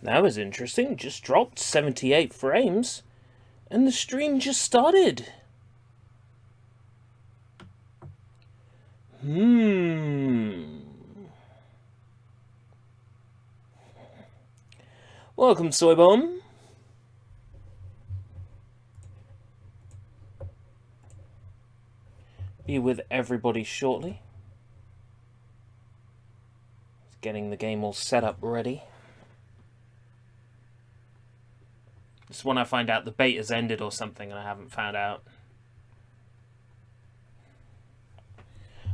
That was interesting. Just dropped 78 frames, and the stream just started. Welcome, Soybomb. Be with everybody shortly. Getting the game all set up ready. This is when I find out the beta's ended or something and I haven't found out.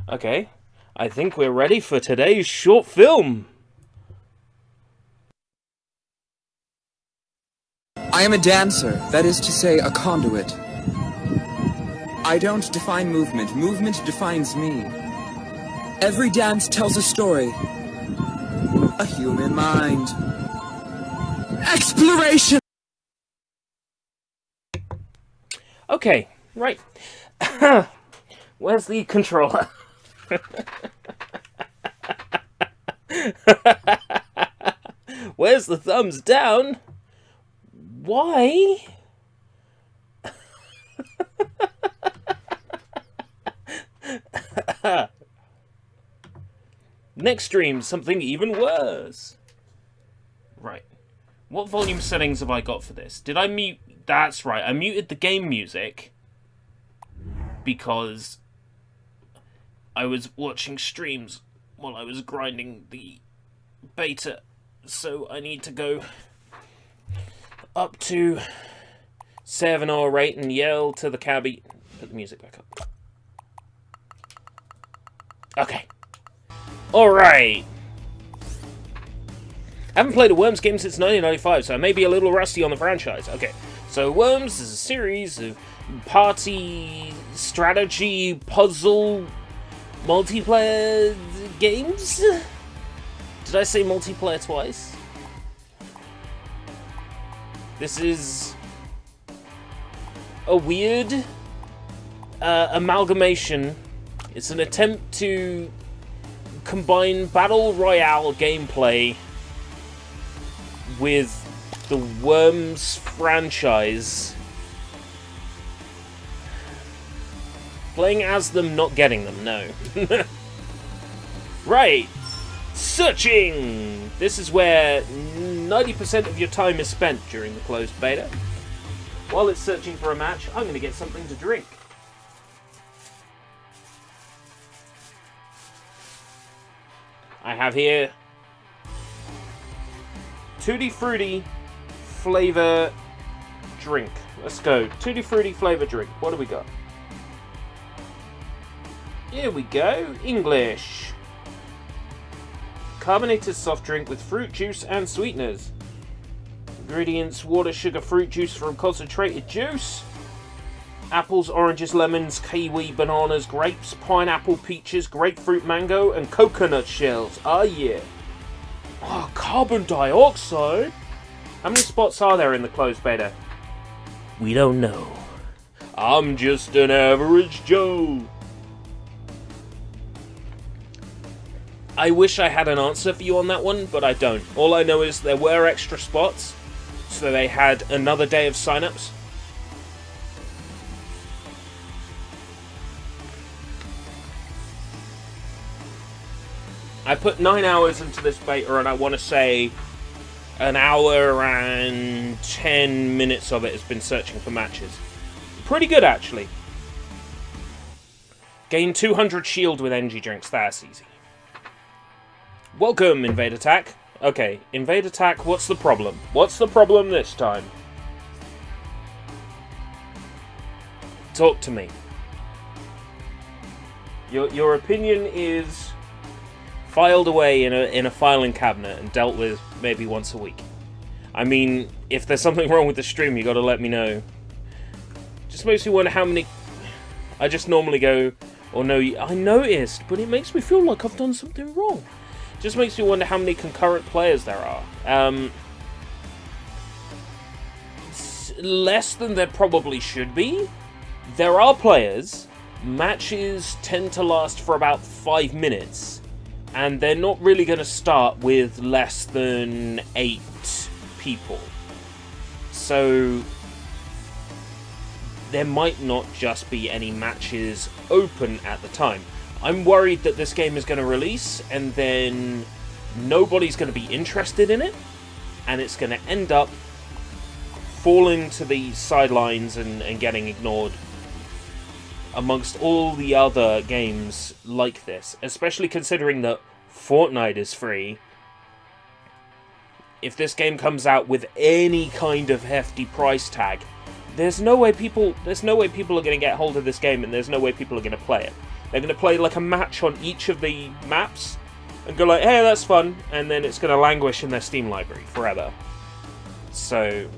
Okay, I think we're ready for today's short film. I am a dancer, that is to say, a conduit. I don't define movement, movement defines me. Every dance tells a story. A human mind. Exploration! Okay, right. Where's the controller? Where's the thumbs down? Why? Next stream, something even worse. Right. What volume settings have I got for this? Did I mute... That's right, I muted the game music because I was watching streams while I was grinding the beta, so I need to go up to 7 or 8 and yell to the cabbie. Put the music back up. Okay. Alright. I haven't played a Worms game since 1995, so I may be a little rusty on the franchise. Okay, so Worms is a series of party, strategy, puzzle, multiplayer games? Did I say multiplayer twice? This is a weird amalgamation. It's an attempt to combine Battle Royale gameplay with the Worms franchise. Playing as them, not getting them, no. Right. Searching! This is where 90% of your time is spent during the closed beta. While it's searching for a match, I'm going to get something to drink. I have here Tutti Frutti flavor drink. Let's go. Tutti Frutti flavor drink. What do we got? Here we go. English. Carbonated soft drink with fruit juice and sweeteners. Ingredients: water, sugar, fruit juice from concentrated juice. Apples, oranges, lemons, kiwi, bananas, grapes, pineapple, peaches, grapefruit, mango, and coconut shells. Ah, yeah. Oh, carbon dioxide? How many spots are there in the closed beta? We don't know. I'm just an average Joe. I wish I had an answer for you on that one, but I don't. All I know is there were extra spots, so they had another day of signups. I put 9 hours into this beta, and I want to say an hour and 10 minutes of it has been searching for matches. Pretty good, actually. Gain 200 shield with energy drinks. That's easy. Welcome, Invade Attack. Okay, Invade Attack, what's the problem? What's the problem this time? Talk to me. Your opinion is filed away in a filing cabinet and dealt with maybe once a week. I mean, if there's something wrong with the stream, you gotta let me know. Just makes me wonder how many... I just normally go, oh no, I noticed, but it makes me feel like I've done something wrong. Just makes me wonder how many concurrent players there are. Less than there probably should be. There are players. Matches tend to last for about 5 minutes. And they're not really going to start with less than 8 people. So there might not just be any matches open at the time. I'm worried that this game is going to release and then nobody's going to be interested in it, and it's going to end up falling to the sidelines and getting ignored amongst all the other games like this, especially considering that Fortnite is free. If this game comes out with any kind of hefty price tag, there's no way people are going to get hold of this game, and there's no way people are going to play it. They're going to play like a match on each of the maps and go like, hey, that's fun, and then it's going to languish in their Steam library forever. So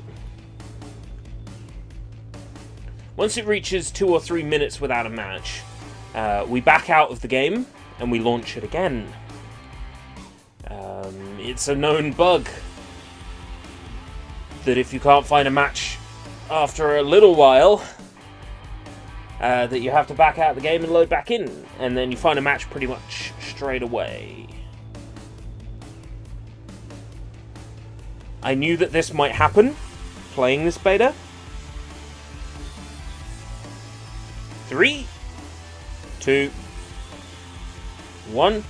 once it reaches 2 or 3 minutes without a match, we back out of the game and we launch it again. It's a known bug that if you can't find a match after a little while, that you have to back out of the game and load back in, and then you find a match pretty much straight away. I knew that this might happen playing this beta. 3, 2, 1.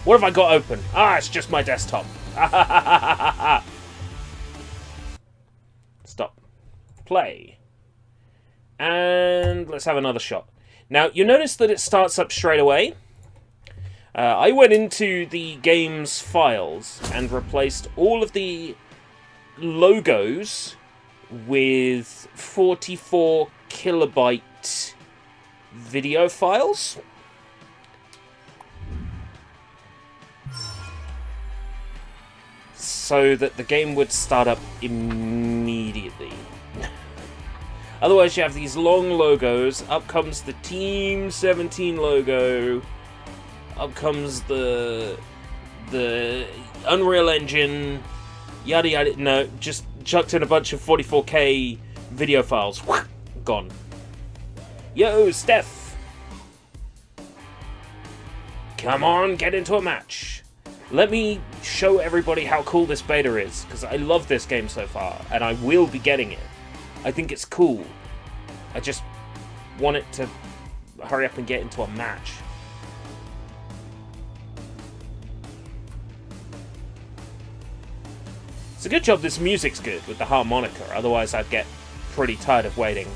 What have I got open? Ah, it's just my desktop. Stop. Play. And let's have another shot. Now, you notice that it starts up straight away. I went into the game's files and replaced all of the logos with 44 kilobyte video files. So that the game would start up immediately. Otherwise you have these long logos, up comes the Team 17 logo, up comes the Unreal Engine, yada yada. No, just chucked in a bunch of 44K video files. Gone. Yo, Steph! Come on, get into a match. Let me show everybody how cool this beta is, because I love this game so far, and I will be getting it. I think it's cool. I just want it to hurry up and get into a match. It's a good job this music's good with the harmonica, otherwise I'd get pretty tired of waiting.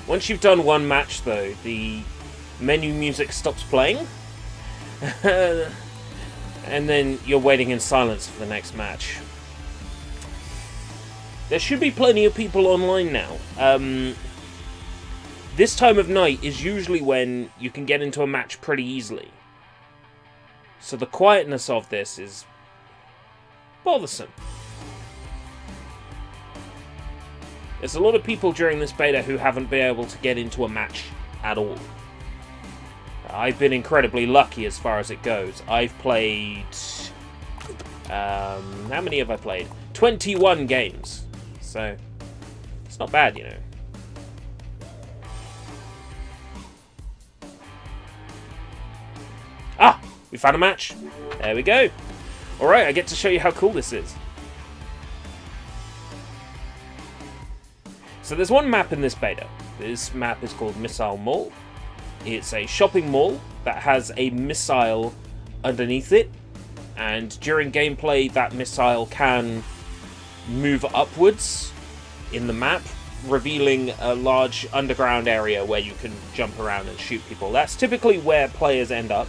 Once you've done one match though, the menu music stops playing, and then you're waiting in silence for the next match. There should be plenty of people online now. This time of night is usually when you can get into a match pretty easily. So the quietness of this is bothersome. There's a lot of people during this beta who haven't been able to get into a match at all. I've been incredibly lucky as far as it goes. I've played... how many have I played? 21 games. So, it's not bad, you know. Ah! We found a match. There we go. Alright, I get to show you how cool this is. So there's one map in this beta. This map is called Missile Mall. It's a shopping mall that has a missile underneath it. And during gameplay, that missile can move upwards in the map, revealing a large underground area where you can jump around and shoot people. That's typically where players end up,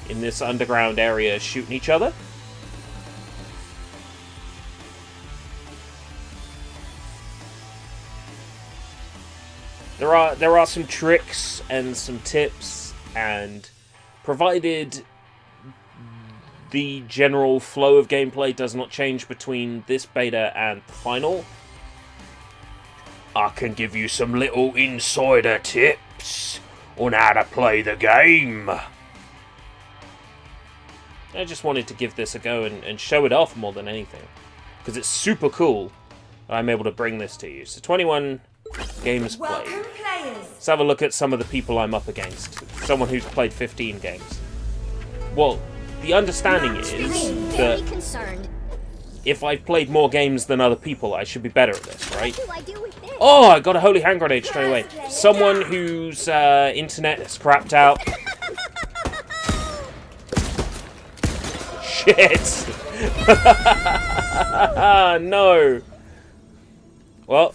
in this underground area shooting each other. There are some tricks and some tips, and provided the general flow of gameplay does not change between this beta and the final, I can give you some little insider tips on how to play the game. I just wanted to give this a go and show it off more than anything, because it's super cool that I'm able to bring this to you. So 21 games played. Let's have a look at some of the people I'm up against. Someone who's played 15 games. Well, the understanding is that if I've played more games than other people, I should be better at this, right? Oh, I got a holy hand grenade straight away. Someone whose internet is crapped out. Shit! No. Well,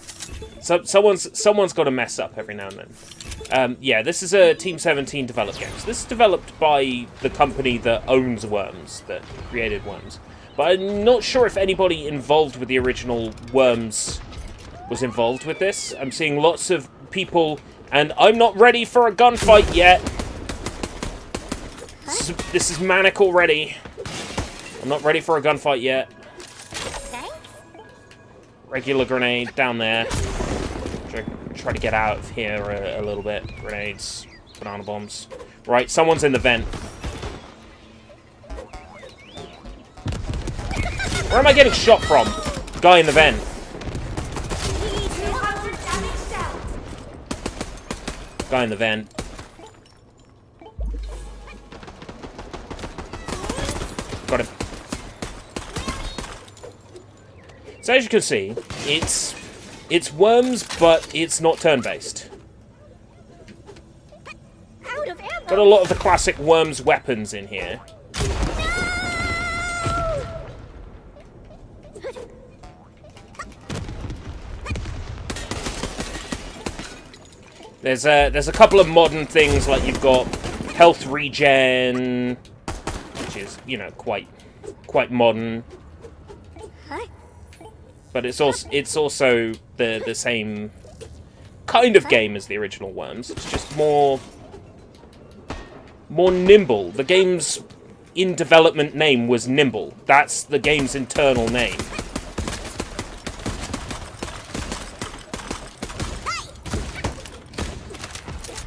someone's got to mess up every now and then. Yeah, this is a Team 17 developed game. So this is developed by the company that owns Worms, that created Worms. But I'm not sure if anybody involved with the original Worms was involved with this. I'm seeing lots of people, and I'm not ready for a gunfight yet. This is manic already. I'm not ready for a gunfight yet. Regular grenade down there. Try to get out of here a little bit. Grenades, banana bombs. Right, someone's in the vent. Where am I getting shot from? Guy in the vent. Guy in the vent. Got him. So as you can see, it's Worms, but it's not turn-based. Got a lot of the classic Worms weapons in here. There's a couple of modern things, like you've got health regen, which is, you know, quite modern. But it's also the same kind of game as the original Worms. It's just more nimble. The game's in development name was Nimble. That's the game's internal name.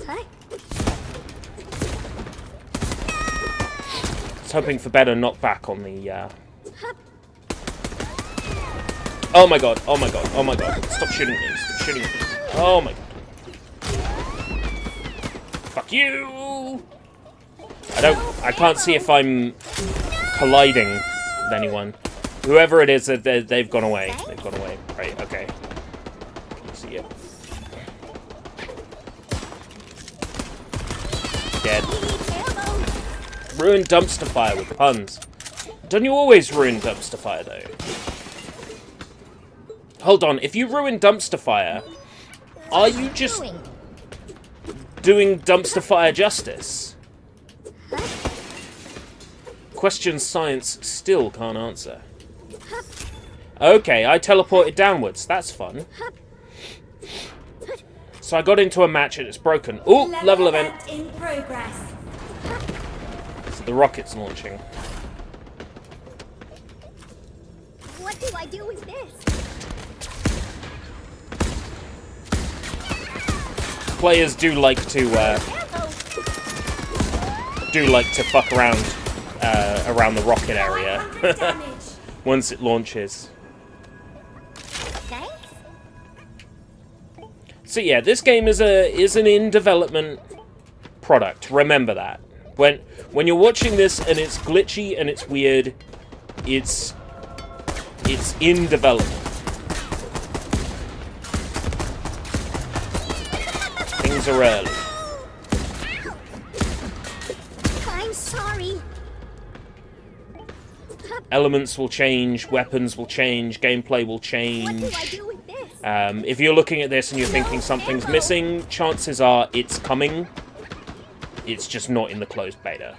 I was hoping for better knockback on the. Oh my god, oh my god, oh my god. Stop shooting me, stop shooting me. Oh my god. Fuck you! I can't see if I'm colliding with anyone. Whoever it is, they've gone away. They've gone away. Right, okay. See ya. Dead. Ruin dumpster fire with puns. Don't you always ruin dumpster fire, though? Hold on, if you ruin dumpster fire, are you just doing dumpster fire justice? Question science still can't answer. Okay, I teleported downwards. That's fun. So I got into a match and it's broken. Ooh, level event. In progress. So the rocket's launching. What do I do with this? Players do like to fuck around around the rocket area once it launches. Thanks. So yeah, this game is an in development product. Remember that. When you're watching this and it's glitchy and it's weird, it's in development. Things are early. I'm sorry. Elements will change, weapons will change, gameplay will change. What do I do with this? If you're looking at this and you're thinking something's missing, chances are it's coming. It's just not in the closed beta.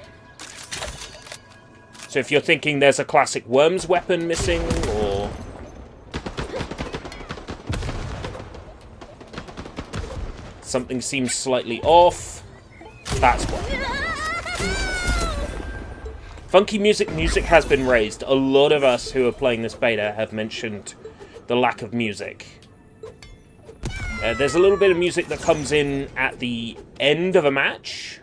So if you're thinking there's a classic Worms weapon missing, or something seems slightly off, that's what. Funky music has been raised. A lot of us who are playing this beta have mentioned the lack of music. There's a little bit of music that comes in at the end of a match.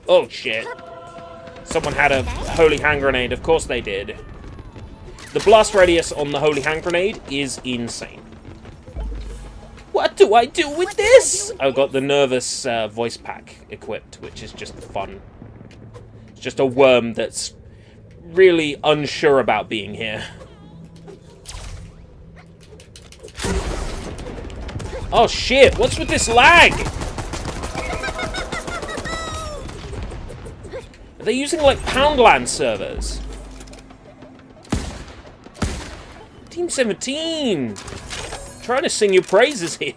Oh shit. Someone had a holy hand grenade. Of course they did. The blast radius on the holy hand grenade is insane. What do I do with this? I've got the nervous voice pack equipped, which is just fun. It's just a worm that's really unsure about being here. Oh shit, what's with this lag? Are they using like Poundland servers? Team 17! Trying to sing your praises here.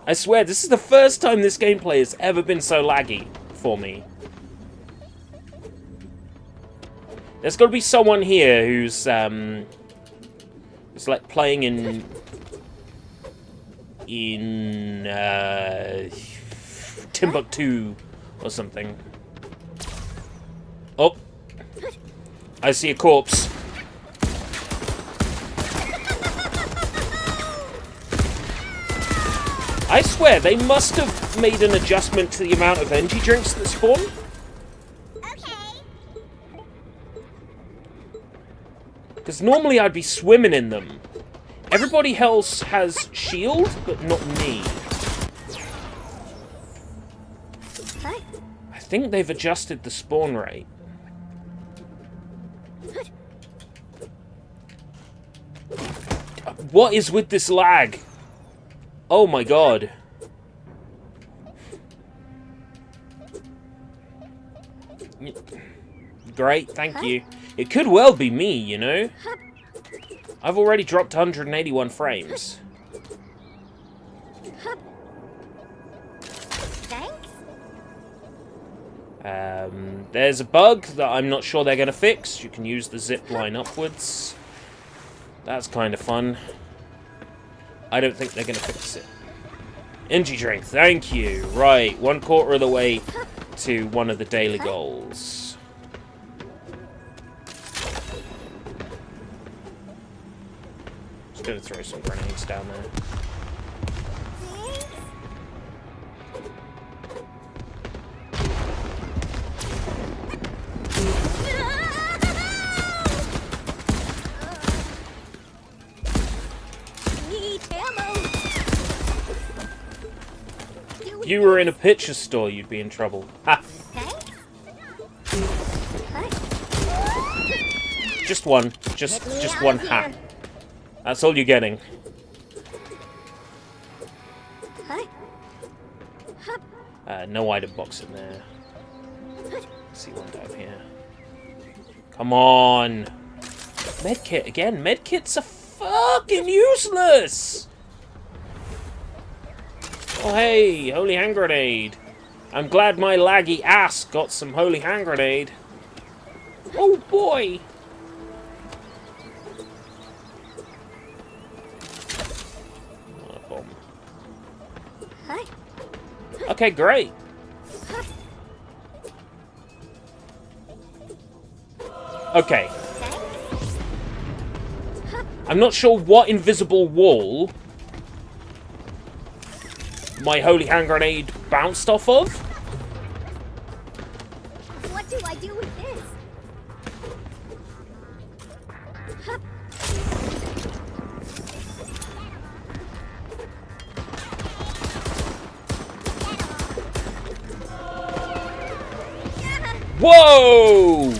I swear, this is the first time this gameplay has ever been so laggy for me. There's got to be someone here who's like playing in Timbuktu or something. Oh, I see a corpse. I swear, they must have made an adjustment to the amount of energy drinks that spawn. Okay. Because normally I'd be swimming in them. Everybody else has shield, but not me. Huh? I think they've adjusted the spawn rate. What is with this lag? Oh my god. Great, thank you. It could well be me, you know? I've already dropped 181 frames. Thanks. There's a bug that I'm not sure they're going to fix. You can use the zip line upwards. That's kind of fun. I don't think they're going to fix it. Energy drink, thank you. Right, 1/4 of the way to one of the daily goals. Just going to throw some grenades down there. Need ammo. If you were in a picture store, you'd be in trouble. Ha! Thanks. Just one. Just one hat. That's all you're getting. No item box in there. Let's see one down here. Come on! Medkit again. Medkits are fucking useless! Oh hey, holy hand grenade. I'm glad my laggy ass got some holy hand grenade. Oh boy! Okay, great. Okay. I'm not sure what invisible wall my holy hand grenade bounced off of. What do I do with this? Whoa!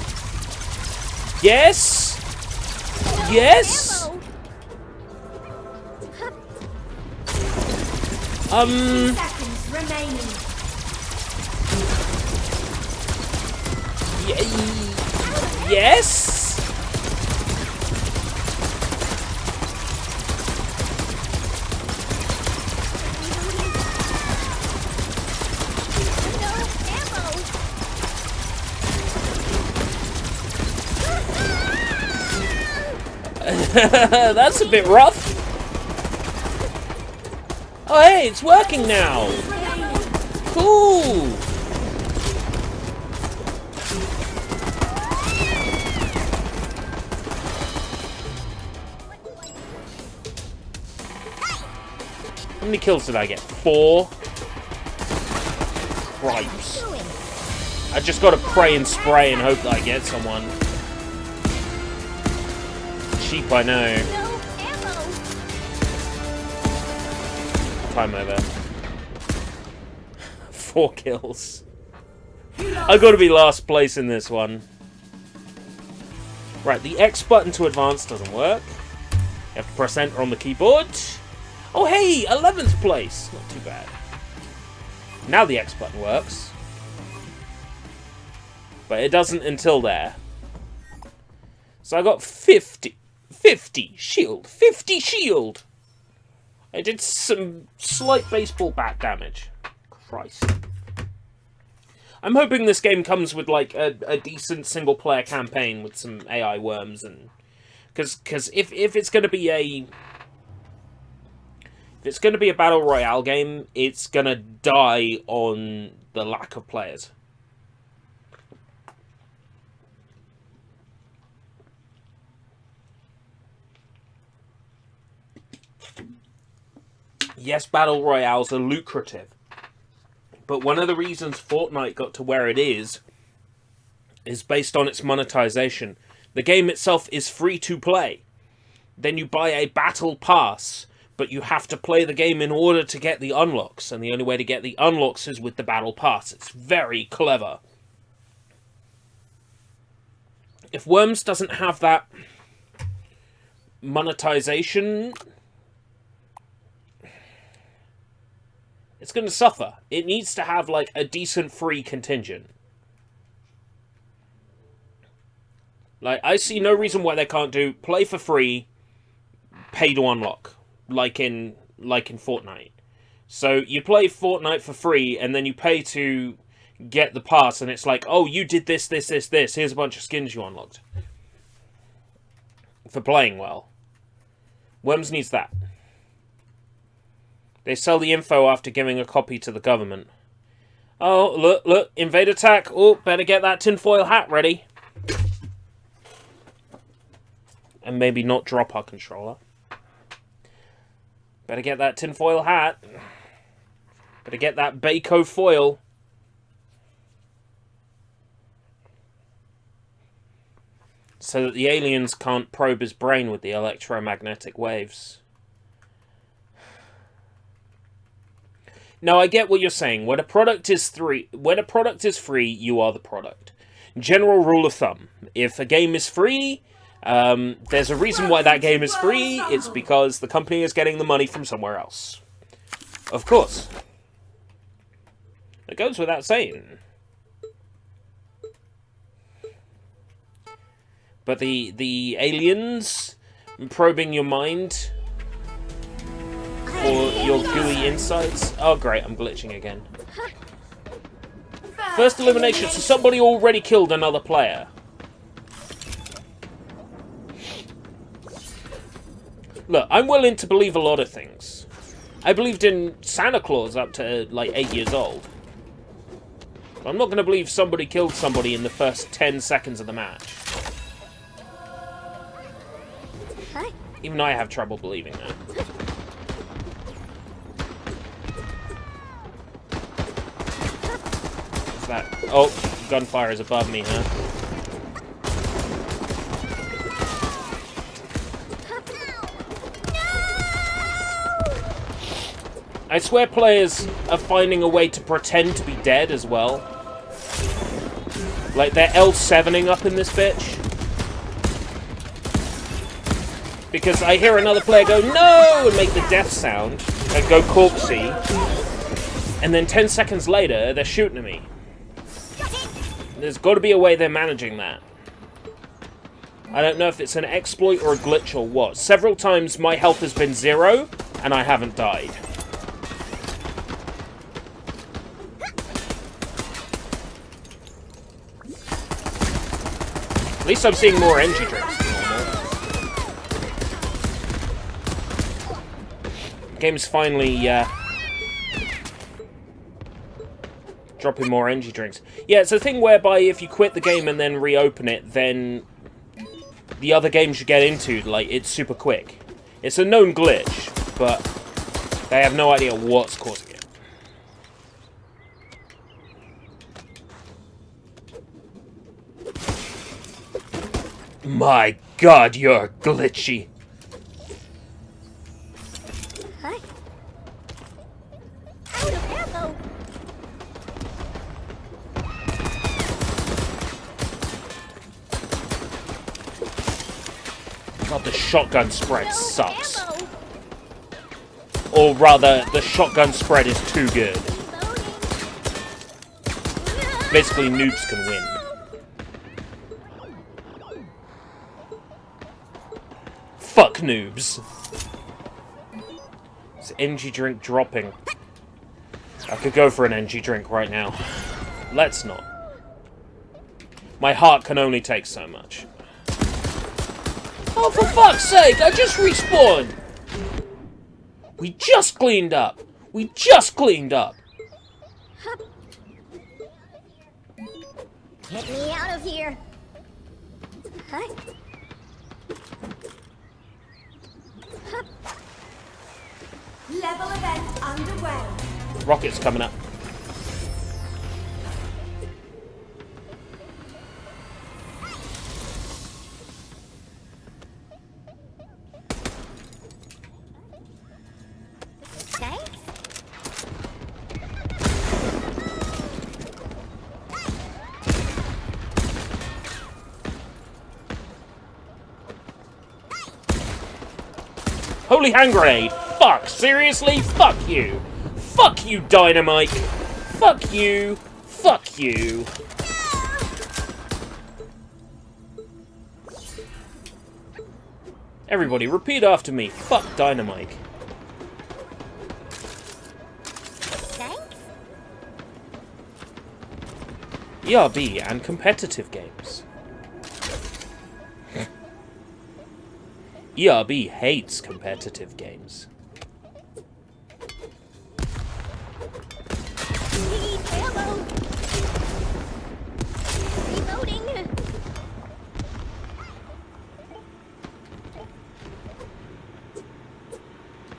Yes? Yes? Seconds remaining. Yes? That's a bit rough. Oh hey, it's working now. Cool. How many kills did I get? 4? Cripes. I just gotta pray and spray and hope that I get someone. Cheap, I know. No time over. 4 kills. I gotta be last place in this one. Right, the X button to advance doesn't work. You have to press enter on the keyboard. Oh hey, 11th place! Not too bad. Now the X button works. But it doesn't until there. So I got 50 shield. 50 shield! I did some slight baseball bat damage. Christ. I'm hoping this game comes with like a decent single player campaign with some AI worms and because if it's going to be a battle royale game, it's going to die on the lack of players. Yes, battle royales are lucrative. But one of the reasons Fortnite got to where it is based on its monetization. The game itself is free to play. Then you buy a battle pass, but you have to play the game in order to get the unlocks. And the only way to get the unlocks is with the battle pass. It's very clever. If Worms doesn't have that monetization, it's going to suffer. It needs to have, like, a decent free contingent. Like, I see no reason why they can't do play for free, pay to unlock, like in Fortnite. So, you play Fortnite for free, and then you pay to get the pass, and it's like, oh, you did this, this, this, this, here's a bunch of skins you unlocked. For playing well. Worms needs that. They sell the info after giving a copy to the government. Oh, look, invade attack. Oh, better get that tinfoil hat ready. And maybe not drop our controller. Better get that tinfoil hat. Better get that Baco foil. So that the aliens can't probe his brain with the electromagnetic waves. Now, I get what you're saying. When a product is free, you are the product. General rule of thumb. If a game is free, there's a reason why that game is free. It's because the company is getting the money from somewhere else. Of course. It goes without saying. But the aliens probing your mind or your gooey insides. Oh great, I'm glitching again. First elimination, so somebody already killed another player. Look, I'm willing to believe a lot of things. I believed in Santa Claus up to like 8 years old. But I'm not going to believe somebody killed somebody in the first 10 seconds of the match. Even I have trouble believing that. What's that? Oh, gunfire is above me, huh? I swear players are finding a way to pretend to be dead as well. Like, they're L7ing up in this bitch. Because I hear another player go, no! And make the death sound. And go corpsey. And then 10 seconds later, they're shooting at me. There's got to be a way they're managing that. I don't know if it's an exploit or a glitch or what. Several times my health has been 0, and I haven't died. At least I'm seeing more energy drinks than normal. The game's finally dropping more energy drinks. Yeah, it's a thing whereby if you quit the game and then reopen it, then the other games you get into, like, it's super quick. It's a known glitch, but they have no idea what's causing it. My god, you're glitchy. God, the shotgun spread No sucks. ammo. Or rather, the shotgun spread is too good. Reloading. Basically, noobs can win. Fuck noobs. It's energy drink dropping. I could go for an energy drink right now. Let's not. My heart can only take so much. Oh, for fuck's sake, I just respawned! We just cleaned up! We just cleaned up! Get me out of here. Huh? Level event underway. Rocket's coming up. Thanks. Holy hand grenade! Fuck! Seriously? Fuck you! Fuck you, Dynamite! Fuck you! Fuck you! Everybody, repeat after me. Fuck Dynamite. Thanks. ERB and competitive games. ERB hates competitive games. Need ammo. Reloading.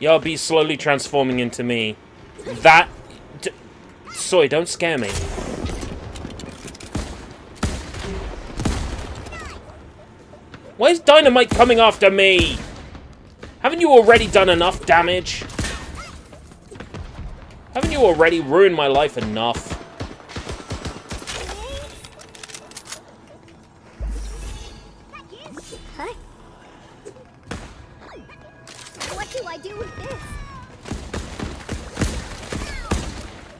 ERB's slowly transforming into me. That... Soy, don't scare me. Why is Dynamite coming after me? Haven't you already done enough damage? Haven't you already ruined my life enough? Huh? What do I do with this?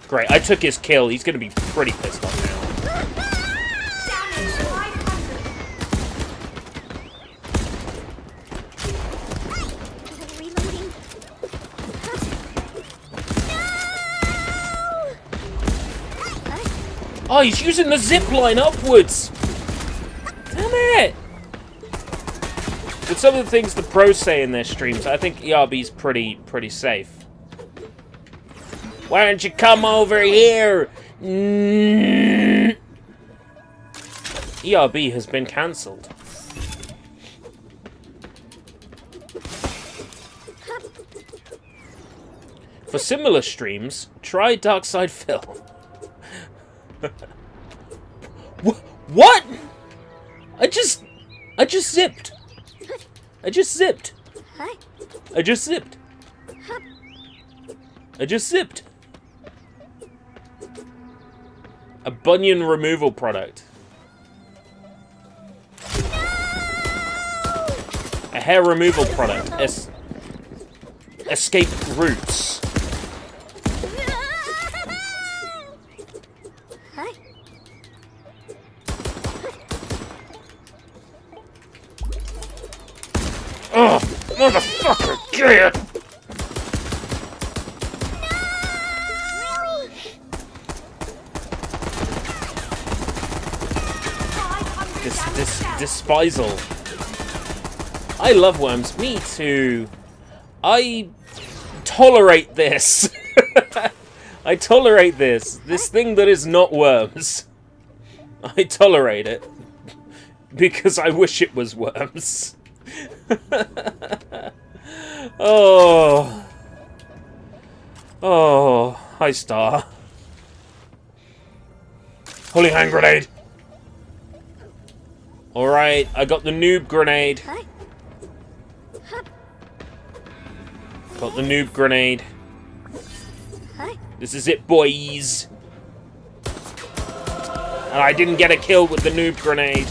Great, I took his kill. He's gonna be pretty pissed off now. Damage 500. Reloading. No! Huh? Oh, he's using the zip line upwards! Damn it! With some of the things the pros say in their streams, I think ERB's pretty safe. Why don't you come over here? ERB has been cancelled. For similar streams, try Darkside Phil. What? I just zipped. I just zipped. Huh? I just zipped. I just zipped. A bunion removal product. A hair removal product. Escape roots. Huh? Ugh, motherfucker, get it! Really? 500 This damage. despisal. I love worms. Me too. I tolerate this. I tolerate this. This thing that is not worms. I tolerate it. Because I wish it was worms. Oh. Oh. Hi, Star. Holy hand grenade. Alright, I got the noob grenade. Huh? Got the noob grenade. Huh? This is it, boys. And I didn't get a kill with the noob grenade.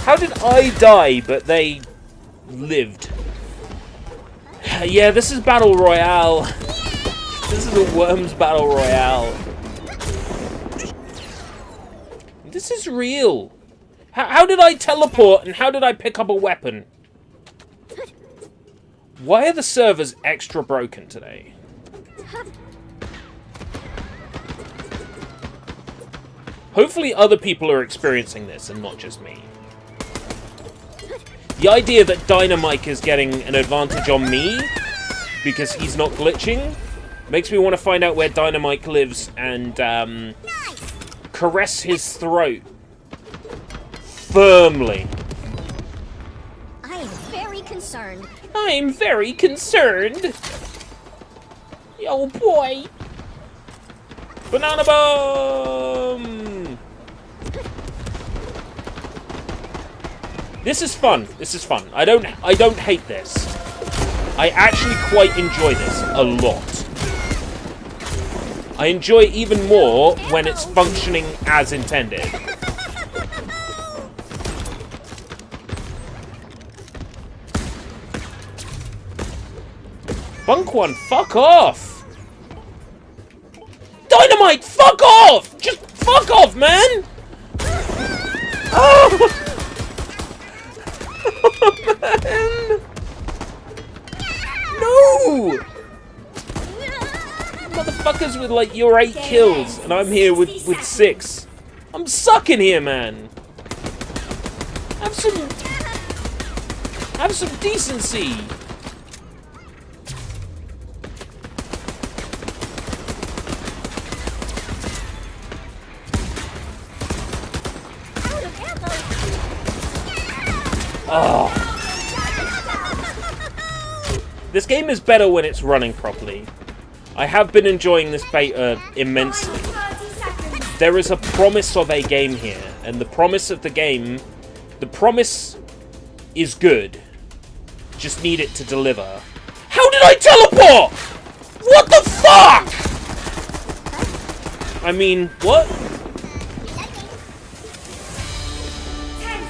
How did I die, but they lived? Yeah, this is Battle Royale. This is a Worms Battle Royale. This is real. How did I teleport and how did I pick up a weapon? Why are the servers extra broken today? Hopefully other people are experiencing this and not just me. The idea that Dynamite is getting an advantage on me because he's not glitching makes me want to find out where Dynamite lives and caress his throat firmly. I am very concerned. I'm very concerned. Oh boy. Banana bomb! This is fun. This is fun. I don't hate this. I actually quite enjoy this a lot. I enjoy it even more when it's functioning as intended. Bunk one, fuck off! Dynamite, fuck off! Just fuck off, man! Oh! Man! No! Motherfuckers with like your 8 kills, and I'm here with 6. I'm sucking here, man. Have some decency. Oh. This game is better when it's running properly. I have been enjoying this beta immensely. 30 seconds. There is a promise of a game here, and the promise of the game, the promise is good. Just need it to deliver. How did I teleport? What the fuck? I mean, what? 10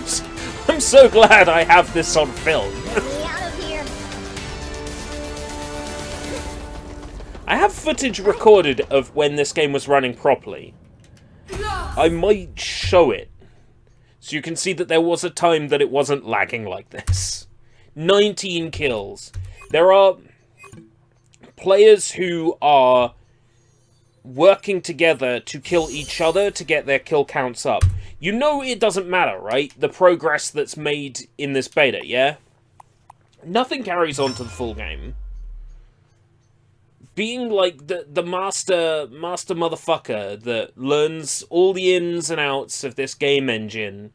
seconds. I'm so glad I have this on film. Get me out of here. I have footage recorded of when this game was running properly. I might show it, so you can see that there was a time that it wasn't lagging like this. 19 kills. There are players who are working together to kill each other to get their kill counts up. You know it doesn't matter, right? The progress that's made in this beta, yeah? Nothing carries on to the full game. Being like the master motherfucker that learns all the ins and outs of this game engine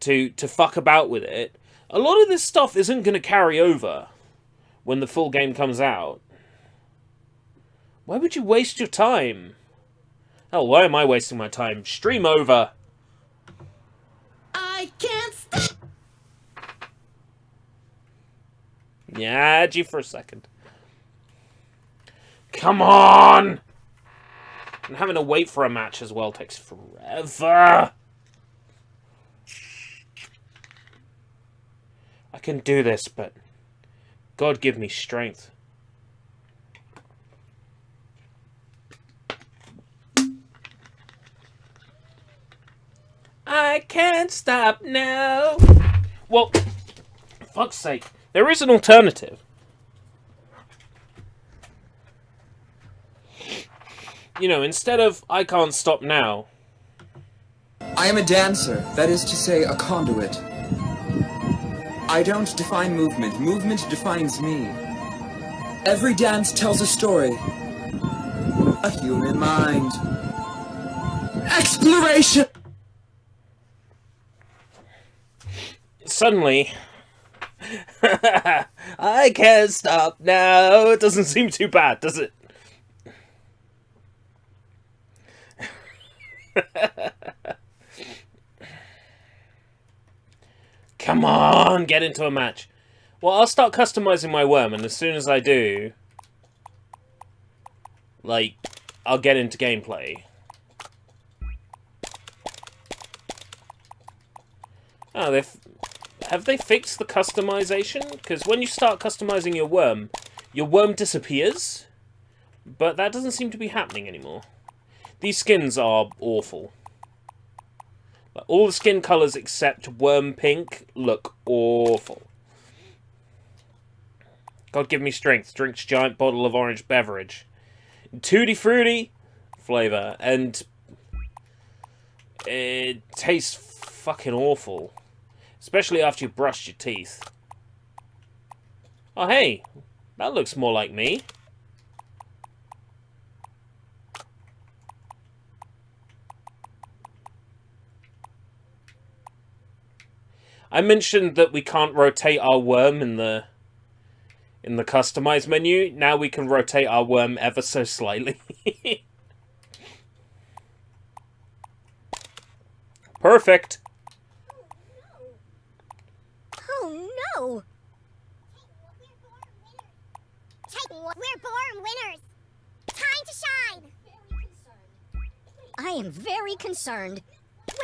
to fuck about with it, a lot of this stuff isn't going to carry over when the full game comes out. Why would you waste your time? Hell, why am I wasting my time? Stream over. I can't stop. Yeah, add you for a second. Come on! And having to wait for a match as well takes forever. I can do this, but God give me strength. I can't stop now. Well, for fuck's sake, there is an alternative. You know, instead of I can't stop now. I am a dancer, that is to say, a conduit. I don't define movement, movement defines me. Every dance tells a story. A human mind. Exploration! Suddenly, I can't stop now. It doesn't seem too bad, does it? Come on, get into a match. Well, I'll start customizing my worm, and as soon as I do, like, I'll get into gameplay. Oh, have they fixed the customization? Because when you start customizing your worm disappears. But that doesn't seem to be happening anymore. These skins are awful. Like, all the skin colours except worm pink look awful. God give me strength. Drinks giant bottle of orange beverage. Tutti frutti flavour. And it tastes fucking awful. Especially after you've brushed your teeth. Oh hey, that looks more like me. I mentioned that we can't rotate our worm in the customize menu. Now we can rotate our worm ever so slightly. Perfect. Oh no! We're born winners. Time to shine. I am very concerned.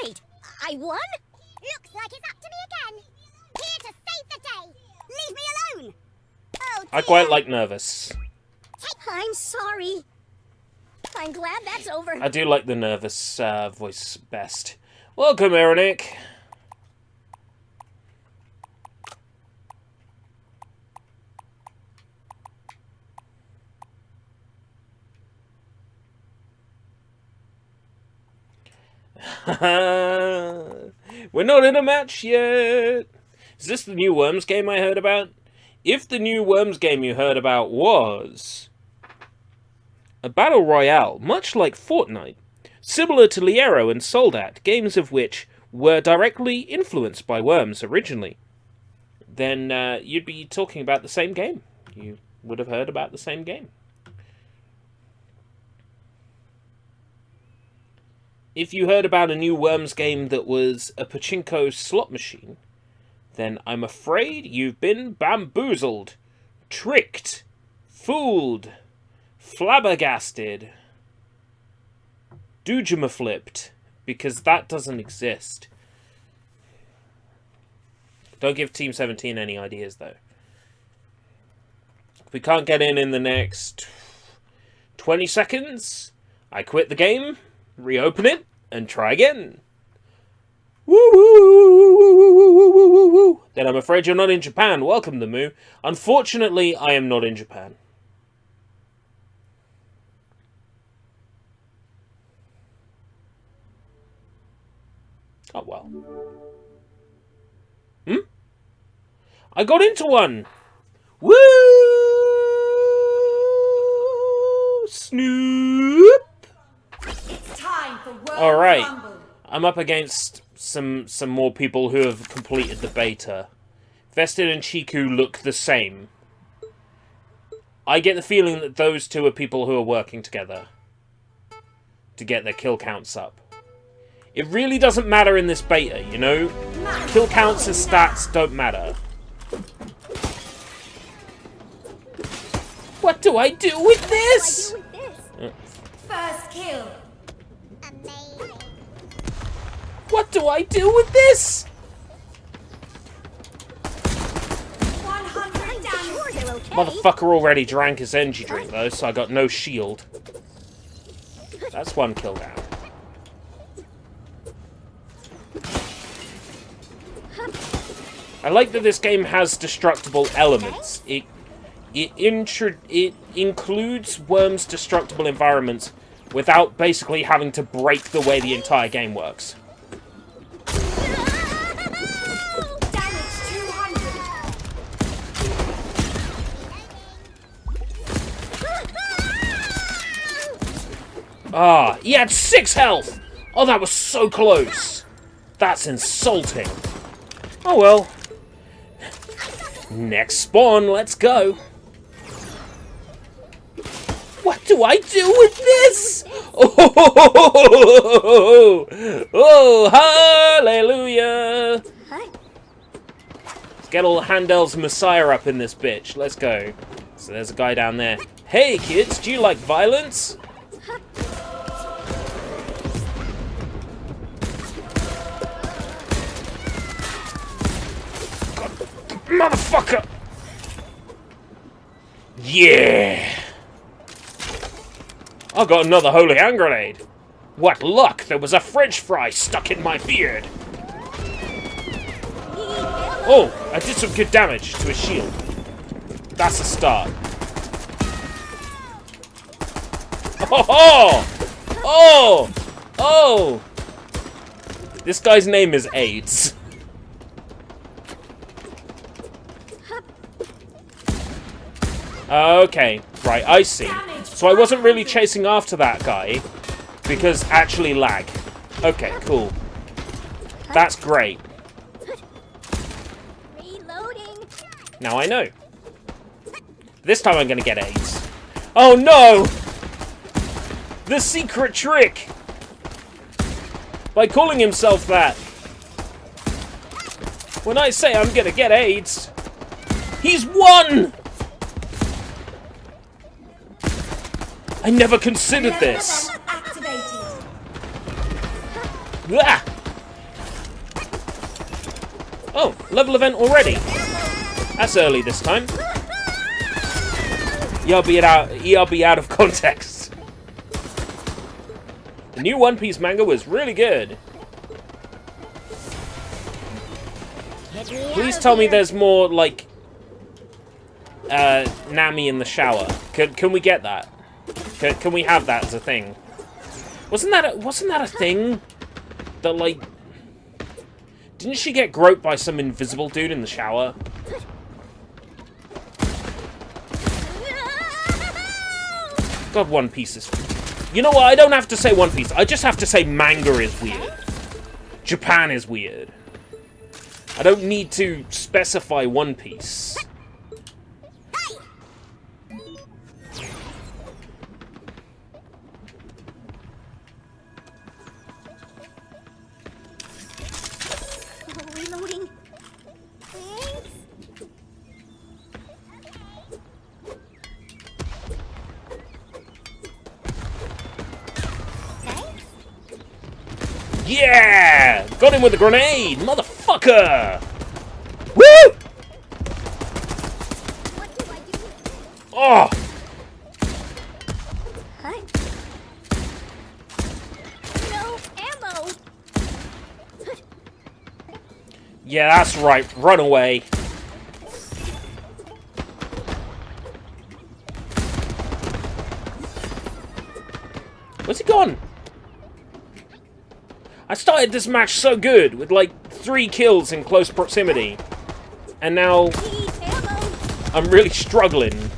Wait, I won? Looks like it's up to me again. Here to save the day. Leave me alone. Oh, dear. I quite like nervous. I'm sorry. I'm glad that's over. I do like the nervous voice best. Welcome, Eric. We're not in a match yet. Is this the new Worms game I heard about? If the new Worms game you heard about was a battle royale, much like Fortnite, similar to Liero and Soldat, games of which were directly influenced by Worms originally, then you'd be talking about the same game. You would have heard about the same game. If you heard about a new Worms game that was a pachinko slot machine, then I'm afraid you've been bamboozled, tricked, fooled, flabbergasted, doojima-flipped, because that doesn't exist. Don't give Team 17 any ideas, though. If we can't get in the next 20 seconds, I quit the game, reopen it, and try again. Woo woo woo woo woo woo woo woo woo. Then I'm afraid you're not in Japan. Welcome, the Moo. Unfortunately, I am not in Japan. Oh well. I got into one. Woo! Snoop. It's time for World All right. Rumble. I'm up against some more people who have completed the beta. Vested and Chiku look the same. I get the feeling that those two are people who are working together to get their kill counts up. It really doesn't matter in this beta, you know? Kill counts and stats don't matter. What do I do with this? First kill. Amazing. What do I do with this? 100 damage. Sure they're okay. Motherfucker already drank his energy drink though, so I got no shield. That's one kill down. I like that this game has destructible elements. It includes Worms' destructible environments without basically having to break the way the entire game works. Damage 200. Ah, he had 6 health! Oh, that was so close! That's insulting. Oh well. Next spawn, let's go. What do I do with this? Oh, oh hallelujah! Let's get all the Handel's Messiah up in this bitch. Let's go. So there's a guy down there. Hey kids, do you like violence? motherfucker! Yeah! I got another holy hand grenade. What luck! There was a French fry stuck in my beard. Oh, I did some good damage to his shield. That's a start. Oh! Oh! Oh! This guy's name is AIDS. Okay, right, I see. So I wasn't really chasing after that guy because actually lag. Okay, cool. That's great. Reloading. Now I know. This time I'm gonna get AIDS. Oh no! The secret trick! By calling himself that. When I say I'm gonna get AIDS, he's won! I never considered this. Activated. Ah! Oh, level event already. That's early this time. ERB out of context. The new One Piece manga was really good. Please tell me there's more, like, Nami in the shower. Can we get that? Can we have that as a thing? Wasn't that a thing? That, like... Didn't she get groped by some invisible dude in the shower? God, One Piece is... You know what? I don't have to say One Piece. I just have to say manga is weird. Japan is weird. I don't need to specify One Piece. Reloading. Thanks. Thanks. Yeah! Got him with a grenade! Motherfucker! Woo! What do I do? Oh! Huh? No ammo. Yeah, that's right. Run away. Where's he gone? I started this match so good, with like 3 kills in close proximity. And now Need ammo. I'm really struggling.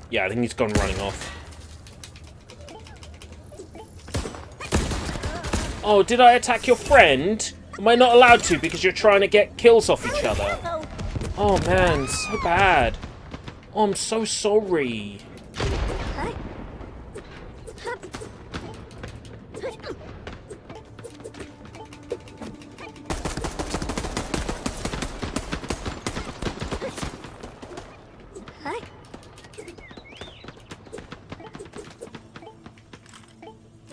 Yeah, I think he's gone running off. Oh, did I attack your friend? Am I not allowed to because you're trying to get kills off each other? Ammo. Oh man, so bad. Oh, I'm so sorry. Huh? Huh?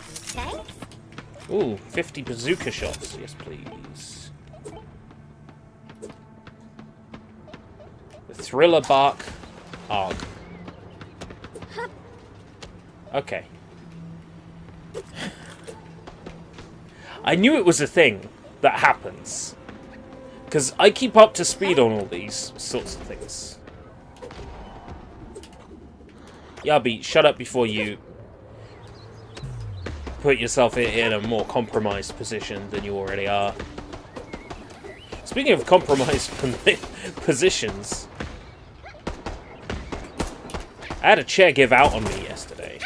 Thanks. Ooh, 50 bazooka shots. Yes, please. The Thriller Bark ARG. Okay. I knew it was a thing that happens. Because I keep up to speed on all these sorts of things. Yabi, shut up before you put yourself in a more compromised position than you already are. Speaking of compromised positions, I had a chair give out on me yesterday.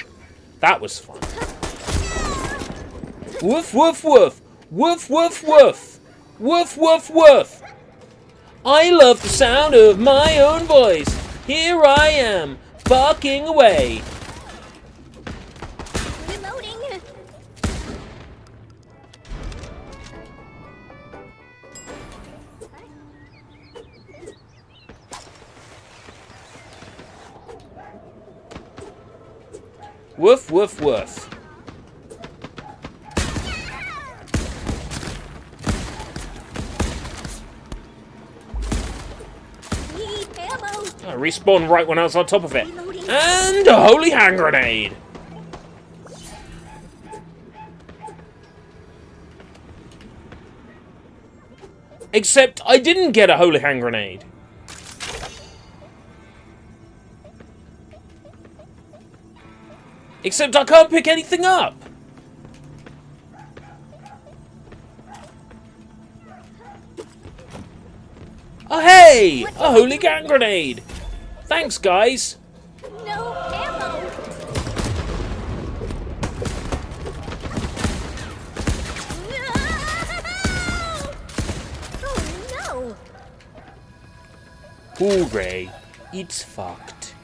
That was fun. Woof, woof, woof. Woof, woof, woof. Woof, woof, woof. I love the sound of my own voice. Here I am, barking away. Reloading. Woof, woof, woof. respawned right when I was on top of it. Reloading. And a holy hand grenade! Except I didn't get a holy hand grenade. Except I can't pick anything up. Oh hey! A holy hand grenade! Thanks, guys! No ammo. No! Oh no! Hooray! It's fucked.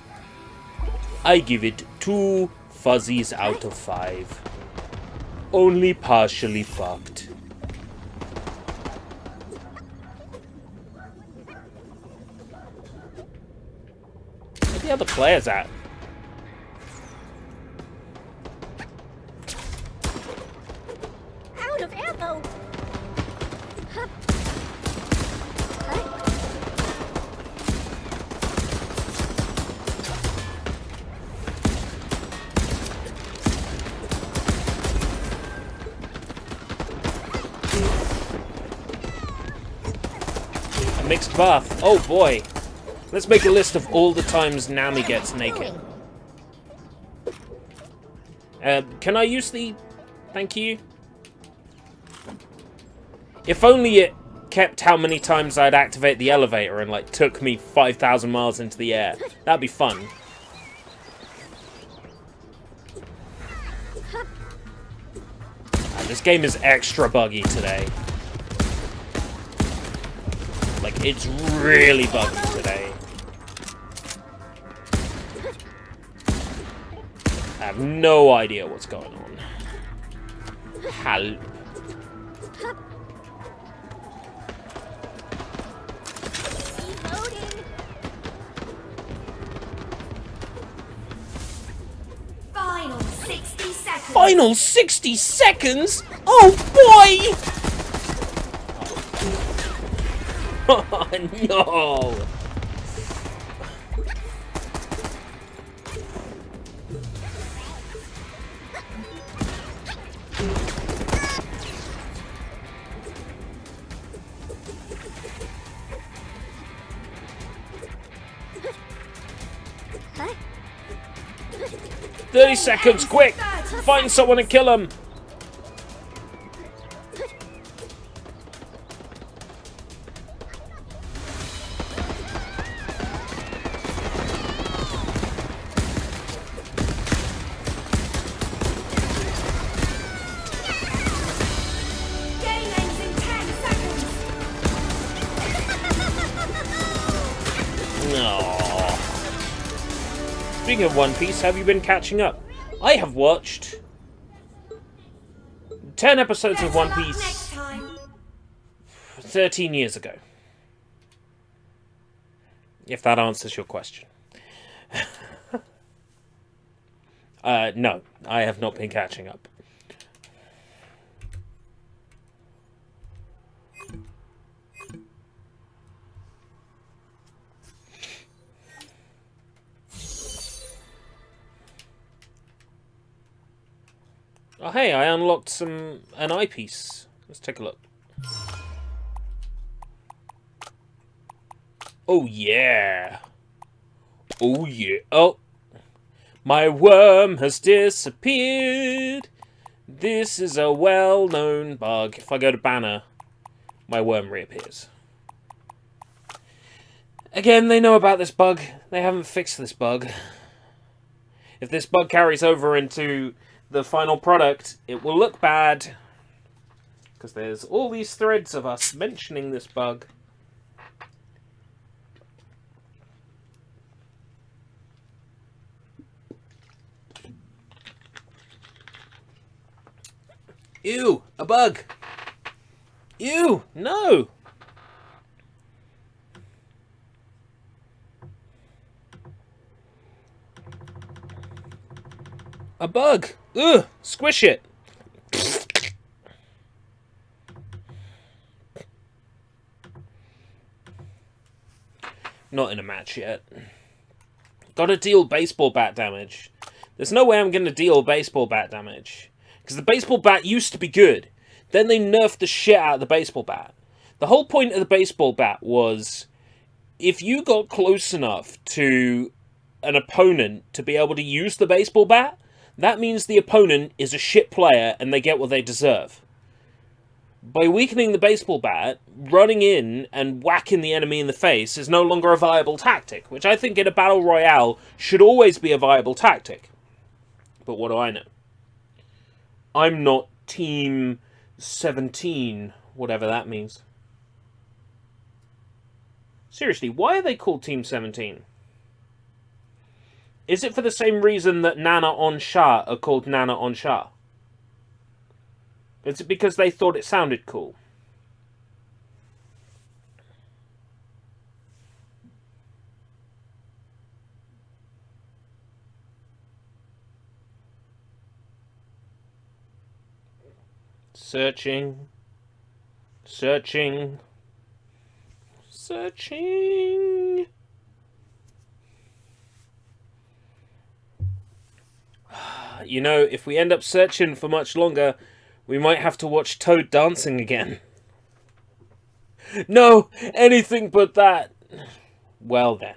I give it 2 fuzzies out of 5. Only partially fucked. Where the other players at? Out of ammo. Huh. Huh? 'A mixed bath. Oh boy. Let's make a list of all the times Nami gets naked. Can I use the... Thank you? If only it kept how many times I'd activate the elevator and, like, took me 5,000 miles into the air. That'd be fun. This game is extra buggy today. Like, it's really buggy today. I have no idea what's going on. Help. Reloading. Final 60 seconds. Final 60 seconds? Oh boy! Oh no! Huh? 30 seconds, quick! Find someone and kill him! Game ends in 10 seconds. No. Speaking of One Piece, have you been catching up? I have watched 10 episodes of One Better luck Piece next time. 13 years ago. If that answers your question. No, I have not been catching up. Oh hey, I unlocked an eyepiece. Let's take a look. Oh yeah. Oh yeah. Oh. My worm has disappeared. This is a well-known bug. If I go to banner, my worm reappears. Again, they know about this bug. They haven't fixed this bug. If this bug carries over into the final product, it will look bad. Because there's all these threads of us mentioning this bug. Ew, a bug. Ew, no. A bug. Ugh, squish it. Not in a match yet. Gotta deal baseball bat damage. There's no way I'm gonna deal baseball bat damage. Because the baseball bat used to be good. Then they nerfed the shit out of the baseball bat. The whole point of the baseball bat was, if you got close enough to an opponent to be able to use the baseball bat, that means the opponent is a shit player and they get what they deserve. By weakening the baseball bat, running in and whacking the enemy in the face is no longer a viable tactic, which I think in a battle royale should always be a viable tactic. But what do I know? I'm not Team 17, whatever that means. Seriously, why are they called Team 17? Is it for the same reason that Nana on Shah are called Nana on Shah? Is it because they thought it sounded cool? Searching. Searching. Searching. You know, if we end up searching for much longer, we might have to watch Toad dancing again. No, anything but that. Well then.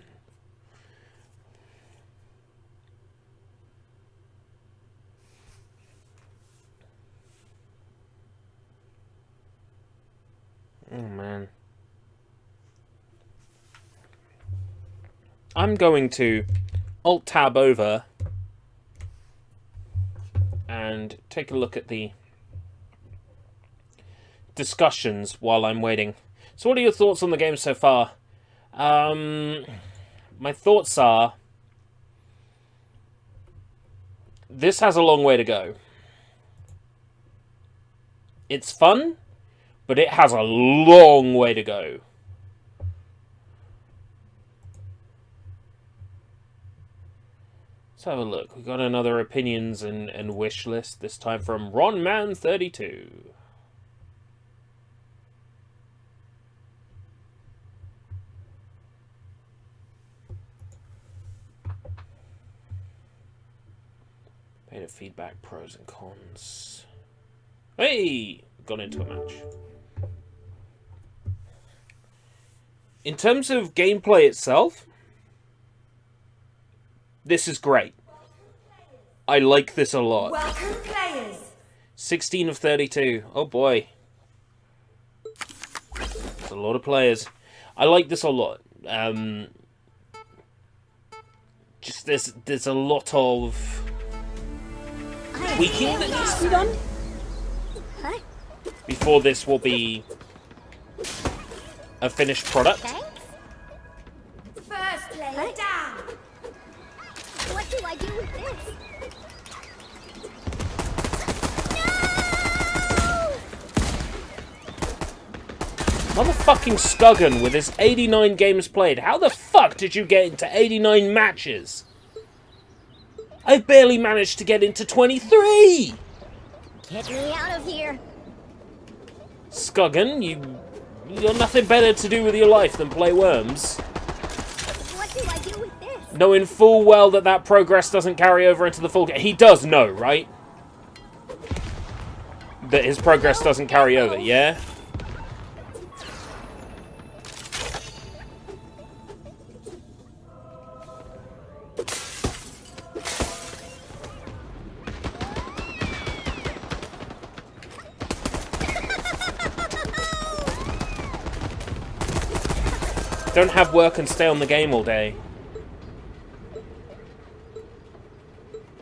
Oh man. I'm going to Alt-Tab over and take a look at the discussions while I'm waiting. So what are your thoughts on the game so far? My thoughts are, this has a long way to go. It's fun, but it has a long way to go. Let's have a look. We've got another opinions and wish list, this time from Ronman32. Beta feedback, pros and cons. Hey! Got into a match. In terms of gameplay itself, this is great. I like this a lot. Welcome, players. 16 of 32. Oh boy. That's a lot of players. I like this a lot. Just there's a lot of tweaking that needs to be done before this will be a finished product. Thanks. First player down. What do I do with this? Motherfucking Skuggan with his 89 games played. How the fuck did you get into 89 matches? I've barely managed to get into 23! Get me out of here. Skuggan, you got nothing better to do with your life than play Worms. What do I do with this? Knowing full well that progress doesn't carry over into the full game. He does know, right? That his progress doesn't carry over, yeah? Don't have work and stay on the game all day.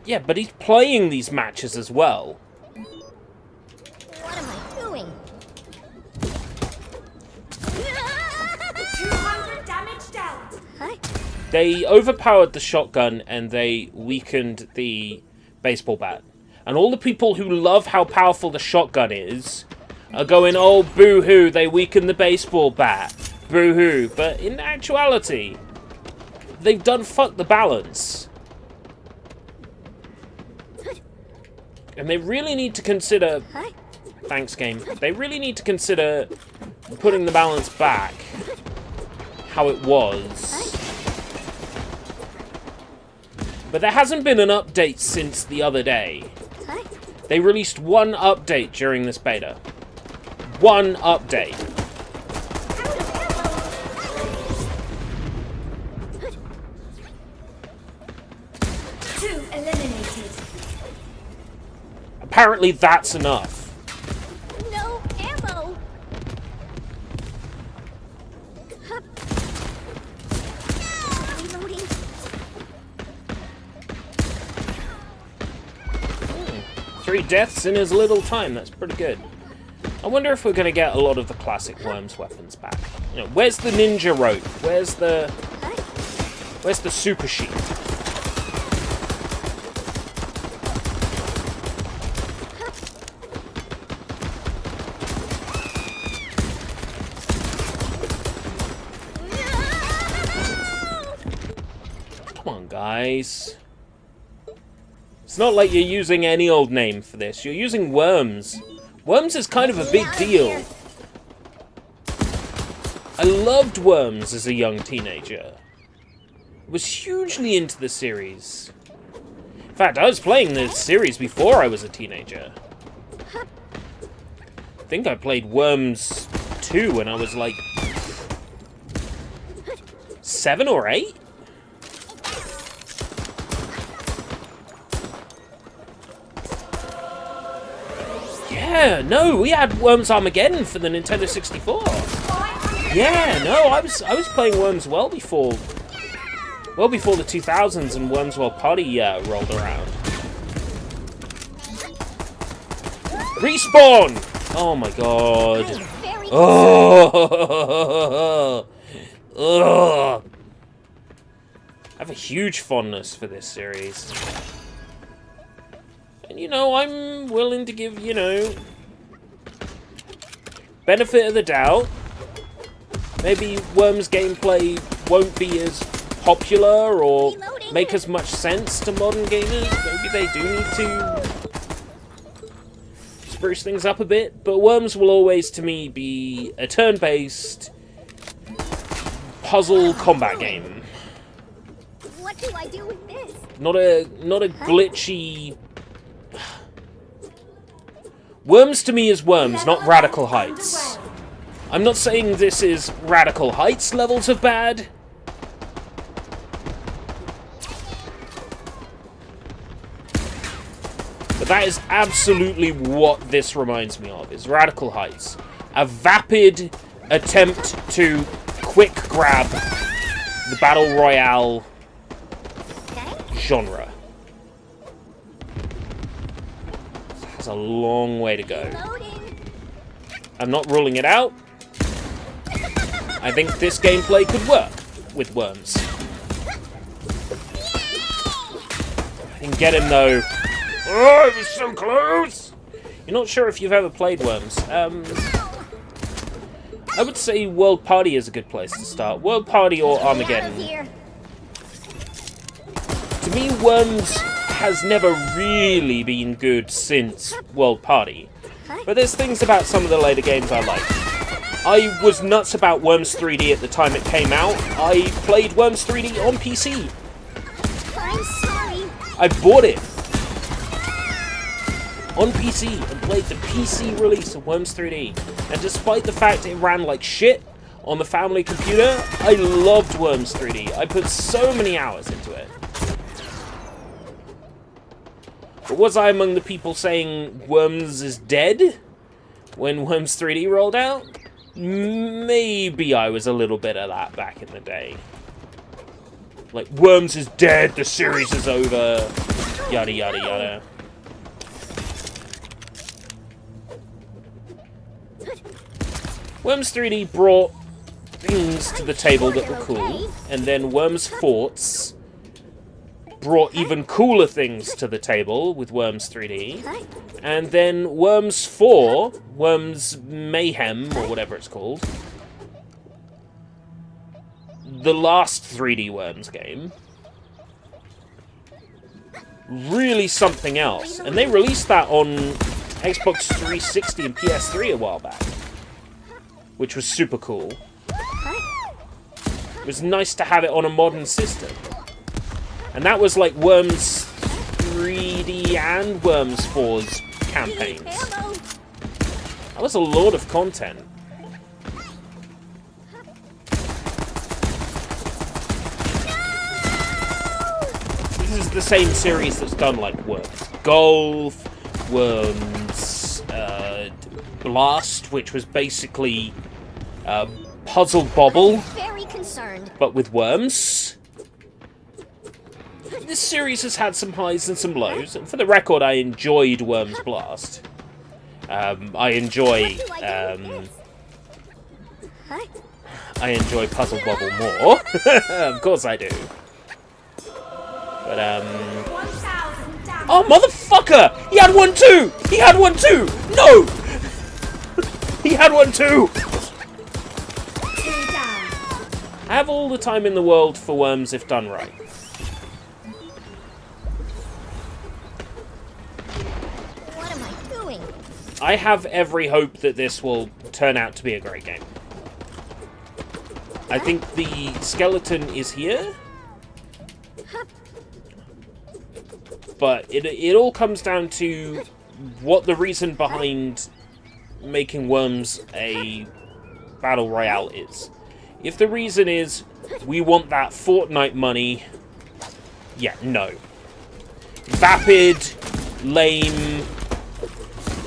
Yeah, but he's playing these matches as well. What am I doing? 200 damage dealt. Huh? They overpowered the shotgun and they weakened the baseball bat. And all the people who love how powerful the shotgun is are going, oh, boo-hoo, they weakened the baseball bat. Boo-hoo. But in actuality, they've done fuck the balance. And they really need to consider... Thanks, game. They really need to consider putting the balance back how it was. But there hasn't been an update since the other day. Huh? They released one update during this beta. One update. Two eliminated. Apparently that's enough. No ammo. Hup. Reloading. 3 deaths in as little time. That's pretty good. I wonder if we're going to get a lot of the classic Worms weapons back. You know, where's the ninja rope? Where's the super sheet? Come on, guys. It's not like you're using any old name for this. You're using Worms. Worms is kind of a big deal. I loved Worms as a young teenager. Was hugely into the series. In fact, I was playing the series before I was a teenager. I think I played Worms 2 when I was like 7 or 8? Yeah, no, we had Worms Armageddon for the Nintendo 64. Yeah, no, I was playing Worms well before the 2000s and Worms World Party rolled around. Respawn! Oh my god. Oh! Ugh. I have a huge fondness for this series. And, you know, I'm willing to give, you know, benefit of the doubt. Maybe Worms gameplay won't be as popular or make as much sense to modern gamers. Maybe they do need to spruce things up a bit. But Worms will always, to me, be a turn-based puzzle combat game. What do I do with this? Not a glitchy... Worms to me is Worms, not Radical Heights. I'm not saying this is Radical Heights levels of bad. But that is absolutely what this reminds me of, is Radical Heights. A vapid attempt to quick grab the Battle Royale genre. Has a long way to go. I'm not ruling it out. I think this gameplay could work with Worms. I didn't get him though. Oh, it was so close! You're not sure if you've ever played Worms. I would say World Party is a good place to start. World Party or Armageddon. To me, Worms has never really been good since World Party. But there's things about some of the later games I like. I was nuts about Worms 3D at the time it came out. I played Worms 3D on PC. I'm sorry. I bought it on PC and played the PC release of Worms 3D. And despite the fact it ran like shit on the family computer, I loved Worms 3D. I put so many hours into it. But was I among the people saying Worms is dead when Worms 3D rolled out? Maybe I was a little bit of that back in the day. Like, Worms is dead, the series is over, yada yada yada. Worms 3D brought things to the table that were cool, and then Worms Forts brought even cooler things to the table with Worms 3D. And then Worms 4, Worms Mayhem, or whatever it's called, the last 3D Worms game, really something else. And they released that on Xbox 360 and PS3 a while back, which was super cool. It was nice to have it on a modern system. And that was like Worms 3D and Worms 4's campaigns. Ammo. That was a lot of content. This is the same series that's done like Worms Golf, Worms Blast, which was basically Puzzle Bobble, Very concerned. but with worms. This series has had some highs and some lows, and for the record, I enjoyed Worms Blast. I enjoy Huh? I enjoy Puzzle Bobble more. Of course I do. But 1,000 damage. oh motherfucker! He had one too! He had one too! No! He had one too! 2 down. I have all the time in the world for worms if done right. What am I doing? I have every hope that this will turn out to be a great game. I think the skeleton is here. But it all comes down to what the reason behind making Worms a battle royale is. If the reason is we want that Fortnite money, yeah, no. Vapid, lame,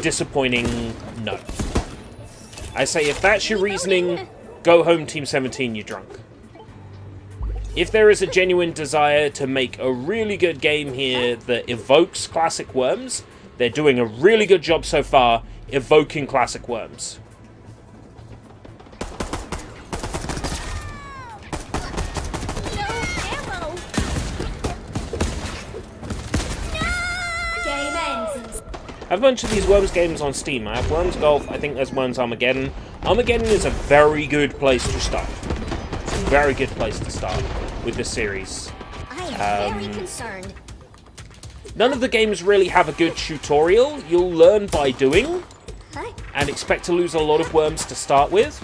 disappointing, no. I say if that's your reasoning, go home Team 17, you're drunk. If there is a genuine desire to make a really good game here that evokes classic Worms, they're doing a really good job so far evoking classic Worms. No ammo. Game ends in I have a bunch of these Worms games on Steam. I have Worms Golf, I think there's Worms Armageddon. Armageddon is a very good place to start. It's a very good place to start with this series. I am very concerned. None of the games really have a good tutorial. You'll learn by doing, Huh? and expect to lose a lot of worms to start with.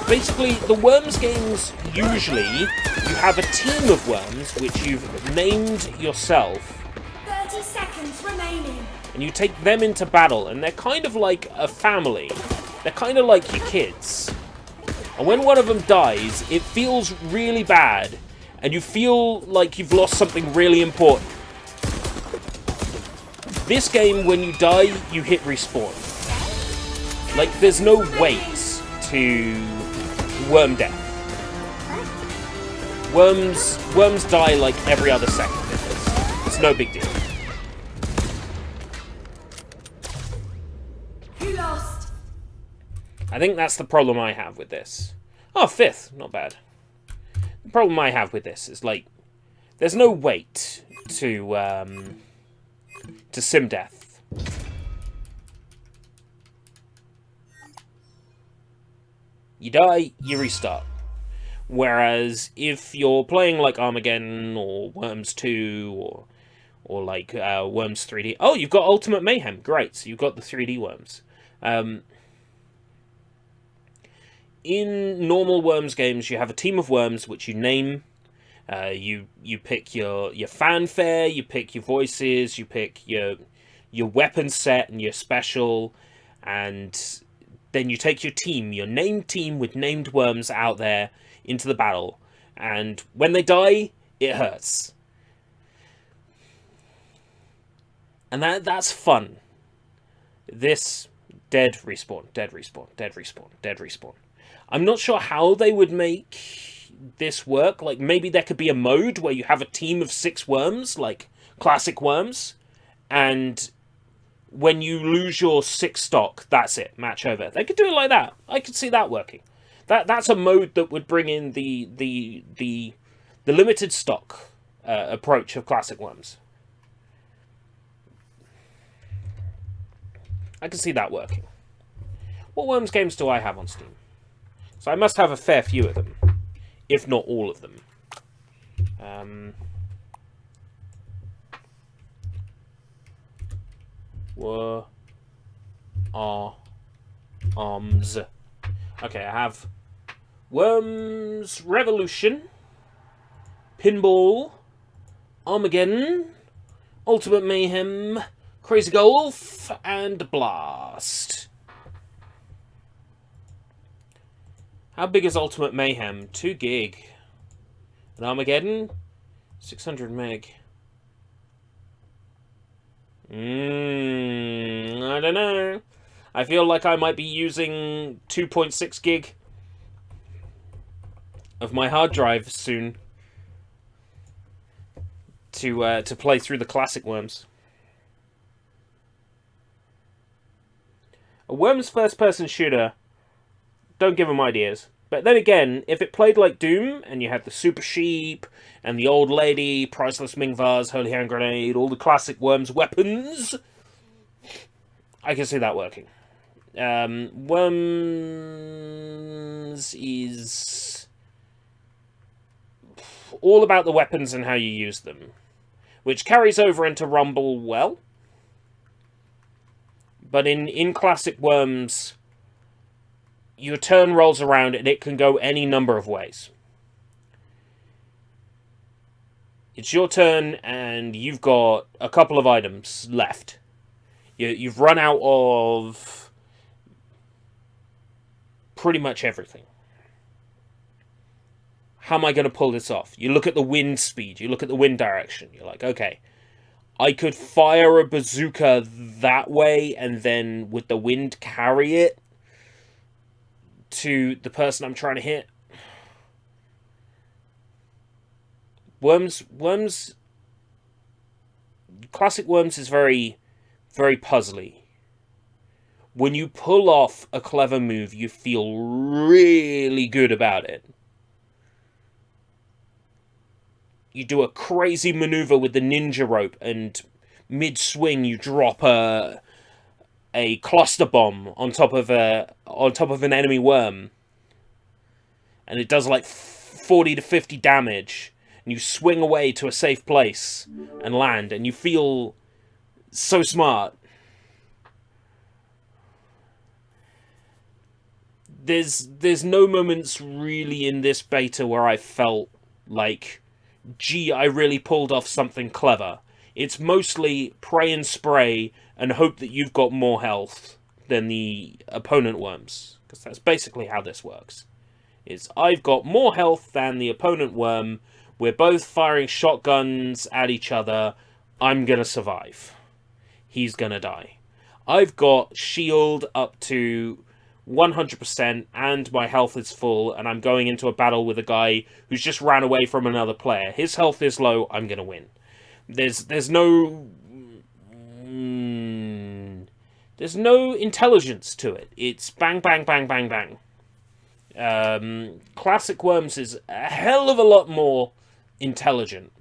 Basically, the Worms games, usually, you have a team of worms which you've named yourself, 30 seconds remaining. and you take them into battle, and they're kind of like a family. They're kind of like your kids. And when one of them dies, it feels really bad, and you feel like you've lost something really important. This game, when you die, you hit respawn. Like, there's no wait to worm death. Worms die like every other second. It's no big deal. Who lost? I think that's the problem I have with this. Oh, 5th, not bad. The problem I have with this is, like, there's no wait to sim death. You die, you restart. Whereas if you're playing like Armageddon or Worms 2 or like Worms 3D... Oh, you've got Ultimate Mayhem. Great, so you've got the 3D Worms. In normal Worms games, you have a team of worms which you name. You pick your fanfare, you pick your voices, you pick your weapon set and your special, and then you take your team, your named team with named worms out there into the battle. And when they die, it hurts. And that's fun. This dead respawn, dead respawn, dead respawn, dead respawn. I'm not sure how they would make this work. Like, maybe there could be a mode where you have a team of 6 worms, like classic worms, and when you lose your 6 stock, that's it, match over. They could do it like that. I could see that working. That's a mode that would bring in the limited stock approach of classic worms. I can see that working. What Worms games do I have on Steam? So I must have a fair few of them, if not all of them. Arms. Okay, I have Worms Revolution, Pinball, Armageddon, Ultimate Mayhem, Crazy Golf, and Blast. How big is Ultimate Mayhem? 2 gig. And Armageddon? 600 meg. I don't know. I feel like I might be using 2.6 gig of my hard drive soon to play through the classic Worms. A Worms first-person shooter, don't give them ideas. But then again, if it played like Doom, and you had the Super Sheep, and the Old Lady, Priceless Ming Vase, Holy Hand Grenade, all the classic Worms weapons, I can see that working. Worms is all about the weapons and how you use them, which carries over into Rumble well. But in classic Worms, your turn rolls around and it can go any number of ways. It's your turn and you've got a couple of items left. You've run out of pretty much everything. How am I going to pull this off? You look at the wind speed, you look at the wind direction, you're like, okay, I could fire a bazooka that way and then with the wind carry it to the person I'm trying to hit. Worms, classic Worms is very, very puzzly. When you pull off a clever move, you feel really good about it. You do a crazy maneuver with the ninja rope, and mid-swing you drop a cluster bomb on top of an enemy worm, and it does like 40 to 50 damage. And you swing away to a safe place and land, and you feel so smart. There's no moments really in this beta where I felt like, gee, I really pulled off something clever. It's mostly pray and spray and hope that you've got more health than the opponent worms. Because that's basically how this works. Is I've got more health than the opponent worm. We're both firing shotguns at each other. I'm gonna survive. He's gonna die. I've got shield up to 100% and my health is full, and I'm going into a battle with a guy who's just ran away from another player. His health is low, I'm gonna win. There's no intelligence to it. It's bang, bang, bang, bang, bang. Classic Worms is a hell of a lot more intelligent.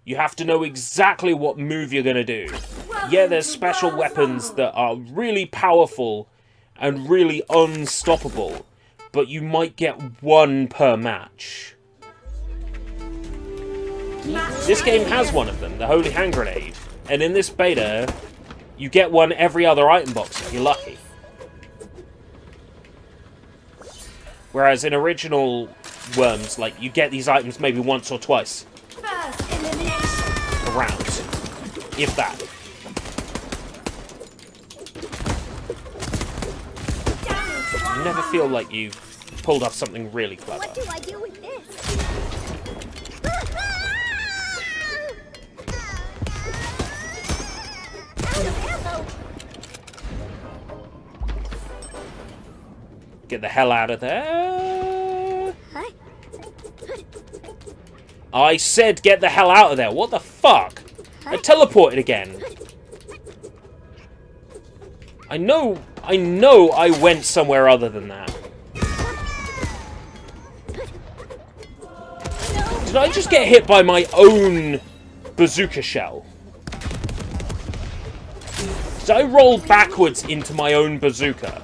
You have to know exactly what move you're gonna do. Yeah, there's special weapons that are really powerful and really unstoppable, but you might get one per match. This game has one of them, the Holy Hand Grenade, and in this beta, you get one every other item box if you're lucky. Whereas in original Worms, like, you get these items maybe once or twice a round, if that. You never feel like you've pulled off something really clever. What do I do with this? Out of ammo! Get the hell out of there. Huh? I said get the hell out of there. What the fuck? I teleported again. I know I went somewhere other than that. Did I just get hit by my own bazooka shell? Did I roll backwards into my own bazooka?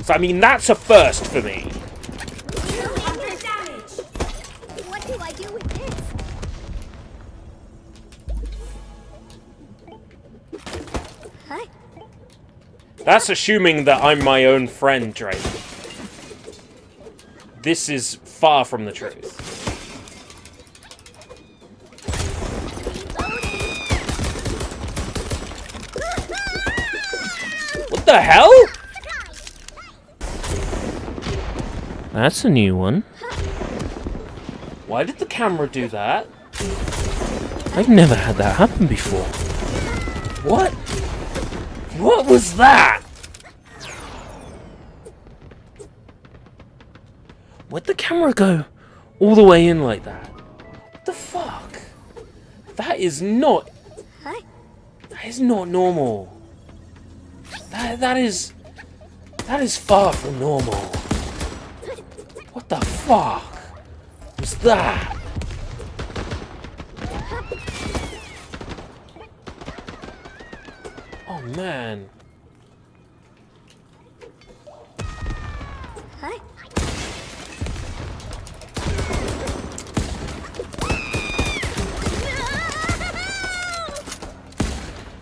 So, I mean, that's a first for me. What do I do with this? Huh? That's assuming that I'm my own friend, Drake. This is far from the truth. What the hell? That's a new one. Why did the camera do that? I've never had that happen before. What? What was that? Where'd the camera go all the way in like that? What the fuck? That is not... That is not normal. That is far from normal. What the fuck was that? Oh man.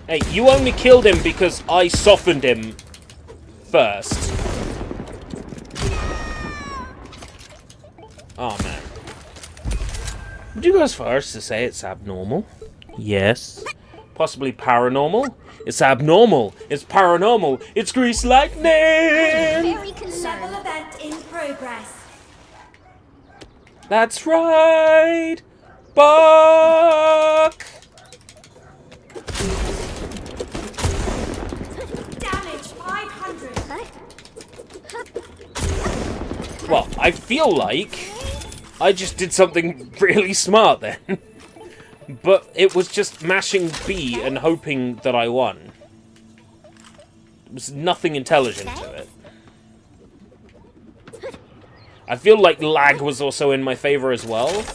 Hey, you only killed him because I softened him first. Oh man. Would you go as far as to say it's abnormal? Yes. Possibly paranormal? It's abnormal. It's paranormal. It's Grease Lightning! Very concerned. Level event in progress. That's right! Buck! Damage 500. Well, I feel like I just did something really smart then. But it was just mashing B and hoping that I won. There was nothing intelligent to it. I feel like lag was also in my favor as well.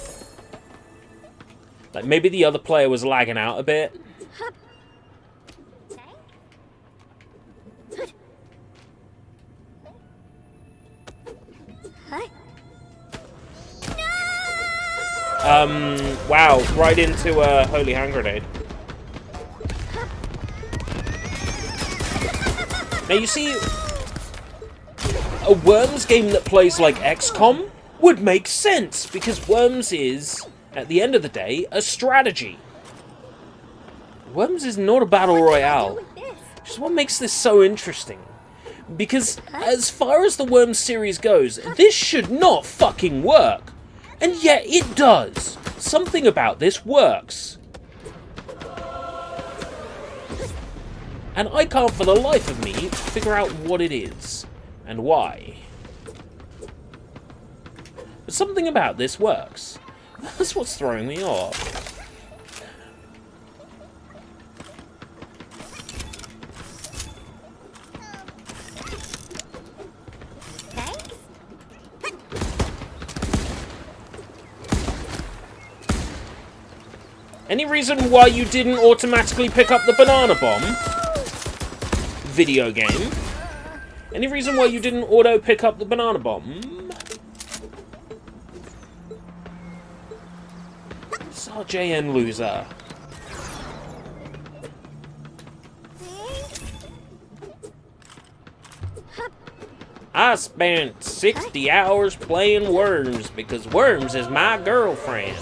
Like maybe the other player was lagging out a bit. Wow, right into a holy hand grenade. Now you see, a Worms game that plays like XCOM would make sense, because Worms is, at the end of the day, a strategy. Worms is not a battle royale, which is what makes this so interesting. Because, as far as the Worms series goes, this should not fucking work. And yet it does. Something about this works. And I can't for the life of me figure out what it is and why. But something about this works. That's what's throwing me off. Any reason why you didn't automatically pick up the banana bomb? Video game. Any reason why you didn't auto pick up the banana bomb? SRJN loser. I spent 60 hours playing Worms because Worms is my girlfriend.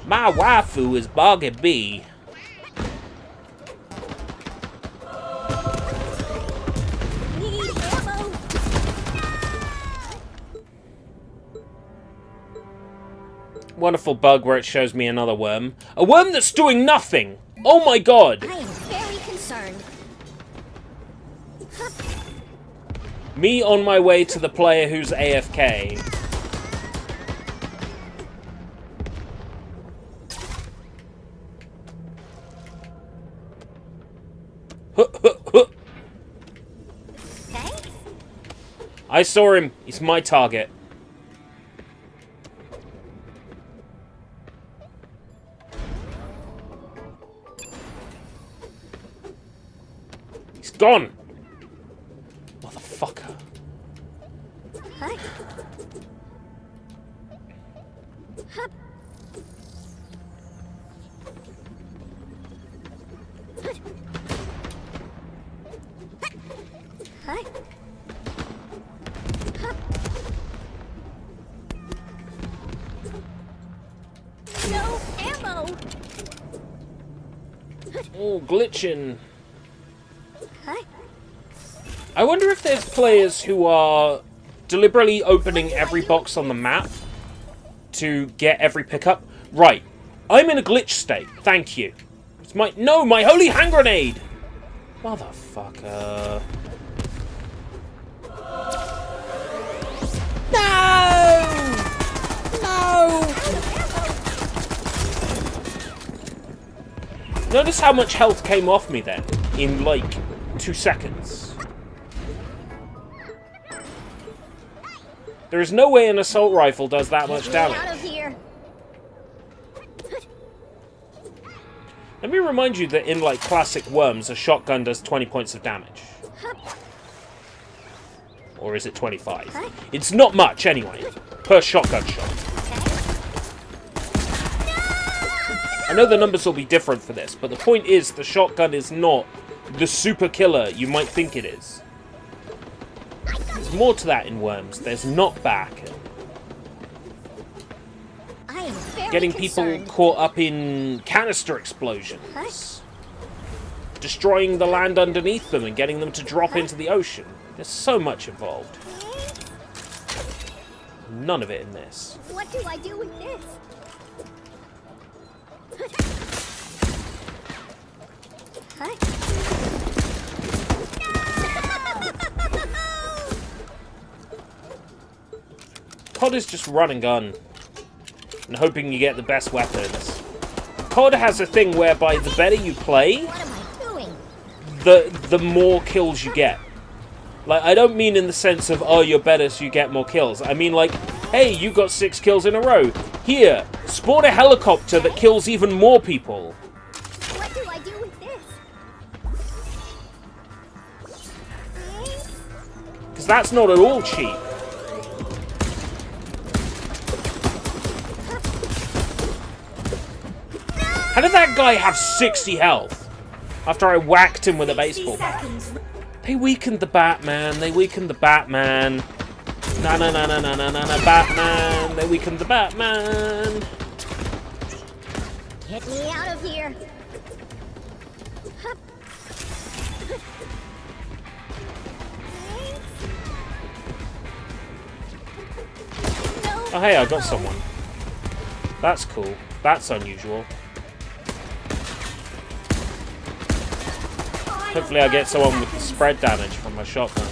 My waifu is Boggy B. Need ammo. Wonderful bug where it shows me another worm. A worm that's doing nothing! Oh my god! I am very concerned. Me on my way to the player who's AFK. Thanks. I saw him. He's my target. He's gone. Motherfucker. Hi. Huh? Huh. No ammo! Oh, glitching. Huh? I wonder if there's players who are deliberately opening every box on the map to get every pickup. Right. I'm in a glitch state. Thank you. It's my holy hand grenade! Motherfucker. No! No! Notice how much health came off me then, in like 2 seconds. There is no way an assault rifle does that much Get me damage. out of here. Let me remind you that in like classic Worms, a shotgun does 20 points of damage. Or is it 25? It's not much anyway, per shotgun shot. I know the numbers will be different for this, but the point is the shotgun is not the super killer you might think it is. There's more to that in Worms. There's knockback. I am very Getting people concerned. caught up in canister explosions. Destroying the land underneath them and getting them to drop into the ocean. There's so much involved. None of it in this. What do I do with this? Huh? COD is just run and gun. And hoping you get the best weapons. COD has a thing whereby the better you play, What am I doing? the more kills you get. Like, I don't mean in the sense of, oh, you're better so you get more kills. I mean like, hey, you got 6 kills in a row. Here, spawn a helicopter that kills even more people. What do I do with this? Because that's not at all cheap. How did that guy have 60 health after I whacked him with a 60 baseball bat? seconds. They weakened the Batman. They weakened the Batman. Na na na na na na na na Batman. They weakened the Batman. Get me out of here. Oh hey, I got someone. That's cool. That's unusual. Hopefully I get someone with the spread damage from my shotgun.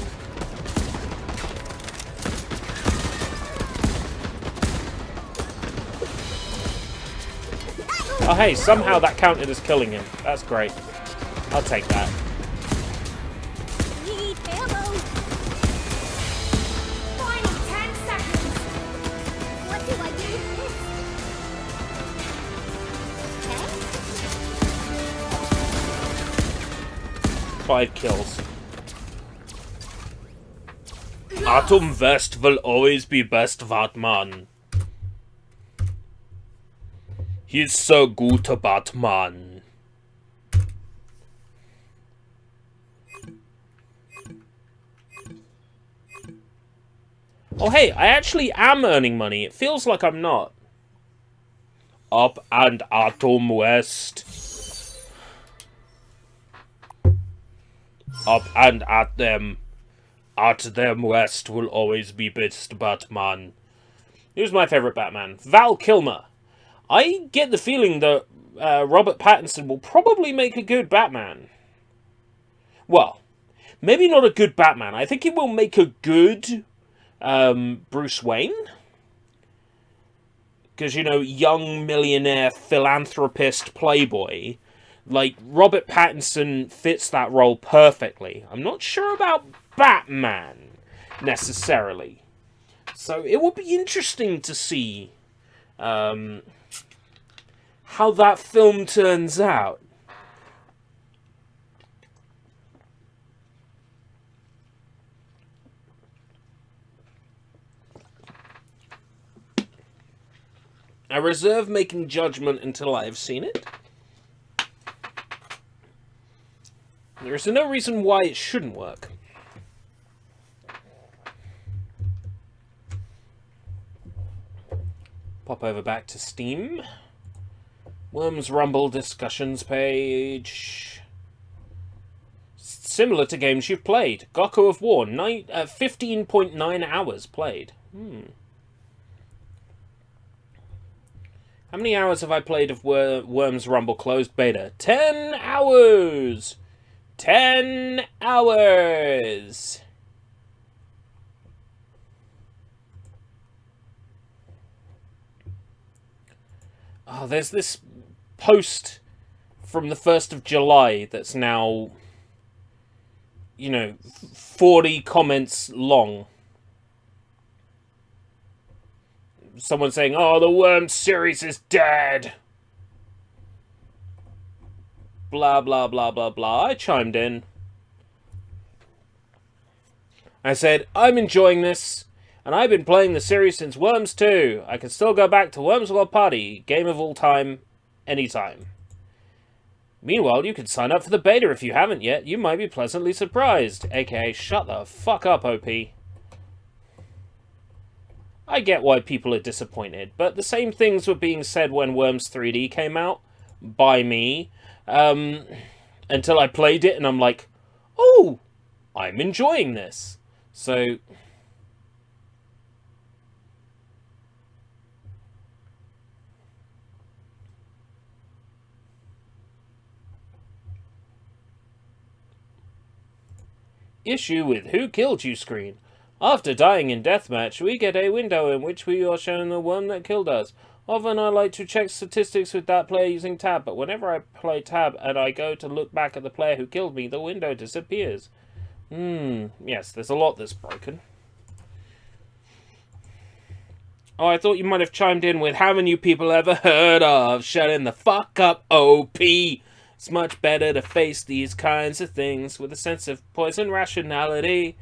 Oh hey, somehow that counted as killing him. That's great. I'll take that. Need ammo. Final 10 seconds. What do I do with this? Okay. 5 kills. Atom West will always be best Batman. He's so good, Batman. Oh hey, I actually am earning money. It feels like I'm not. Up and Atom West. Up and at them. At them West will always be best Batman. Who's my favourite Batman? Val Kilmer. I get the feeling that Robert Pattinson will probably make a good Batman. Well, maybe not a good Batman. I think he will make a good Bruce Wayne. Because, you know, young millionaire philanthropist playboy. Like, Robert Pattinson fits that role perfectly. I'm not sure about Batman, necessarily. So, it will be interesting to see how that film turns out. I reserve making judgment until I have seen it. There is no reason why it shouldn't work. Pop over back to Steam. Worms Rumble discussions page. Similar to games you've played. Goku of War, 15.9 hours played. How many hours have I played of Worms Rumble closed beta? 10 hours! 10 hours! Oh, there's this post from the 1st of July that's now, 40 comments long. Someone saying, oh, the Worms series is dead. Blah, blah, blah, blah, blah. I chimed in. I said, I'm enjoying this, and I've been playing the series since Worms 2. I can still go back to Worms World Party, game of all time, anytime. Meanwhile, you can sign up for the beta if you haven't yet. You might be pleasantly surprised. AKA, shut the fuck up, OP. I get why people are disappointed, but the same things were being said when Worms 3D came out, by me, until I played it and I'm like, oh, I'm enjoying this. So, issue with Who Killed You screen. After dying in deathmatch, we get a window in which we are shown the one that killed us. Often I like to check statistics with that player using tab, but whenever I play tab and I go to look back at the player who killed me, the window disappears. Yes, there's a lot that's broken. Oh, I thought you might have chimed in with, haven't you people ever heard of shutting the fuck up, OP? It's much better to face these kinds of things with a sense of poison rationality.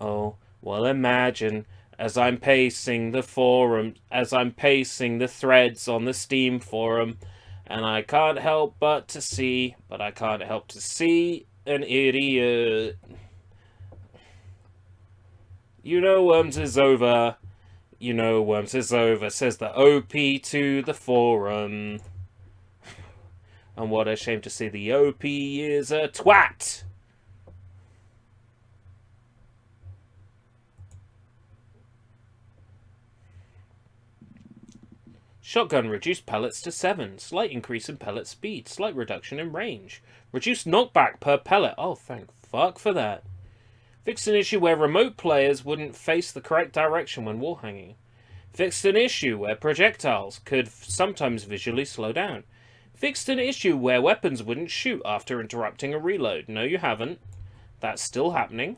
Oh, well, imagine, as I'm pacing the forum, as I'm pacing the threads on the Steam forum, and I can't help to see an idiot. You know Worms is over. You know Worms is over, says the OP to the forum. And what a shame to see the OP is a twat. Shotgun, reduced pellets to 7. Slight increase in pellet speed. Slight reduction in range. Reduced knockback per pellet. Oh, thank fuck for that. Fixed an issue where remote players wouldn't face the correct direction when wall hanging. Fixed an issue where projectiles could sometimes visually slow down. Fixed an issue where weapons wouldn't shoot after interrupting a reload. No, you haven't. That's still happening.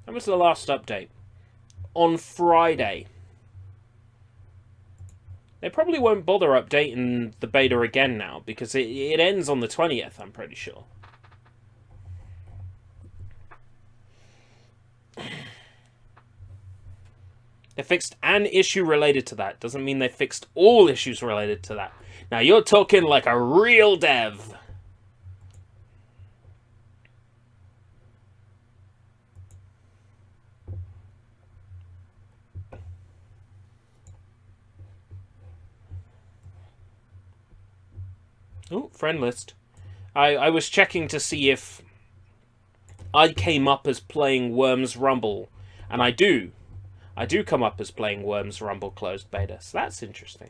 That was the last update. On Friday. They probably won't bother updating the beta again now, because it ends on the 20th, I'm pretty sure. They fixed an issue related to that. Doesn't mean they fixed all issues related to that. Now, you're talking like a real dev. Oh, friend list. I was checking to see if I came up as playing Worms Rumble. And I do. I do come up as playing Worms Rumble closed beta. So that's interesting.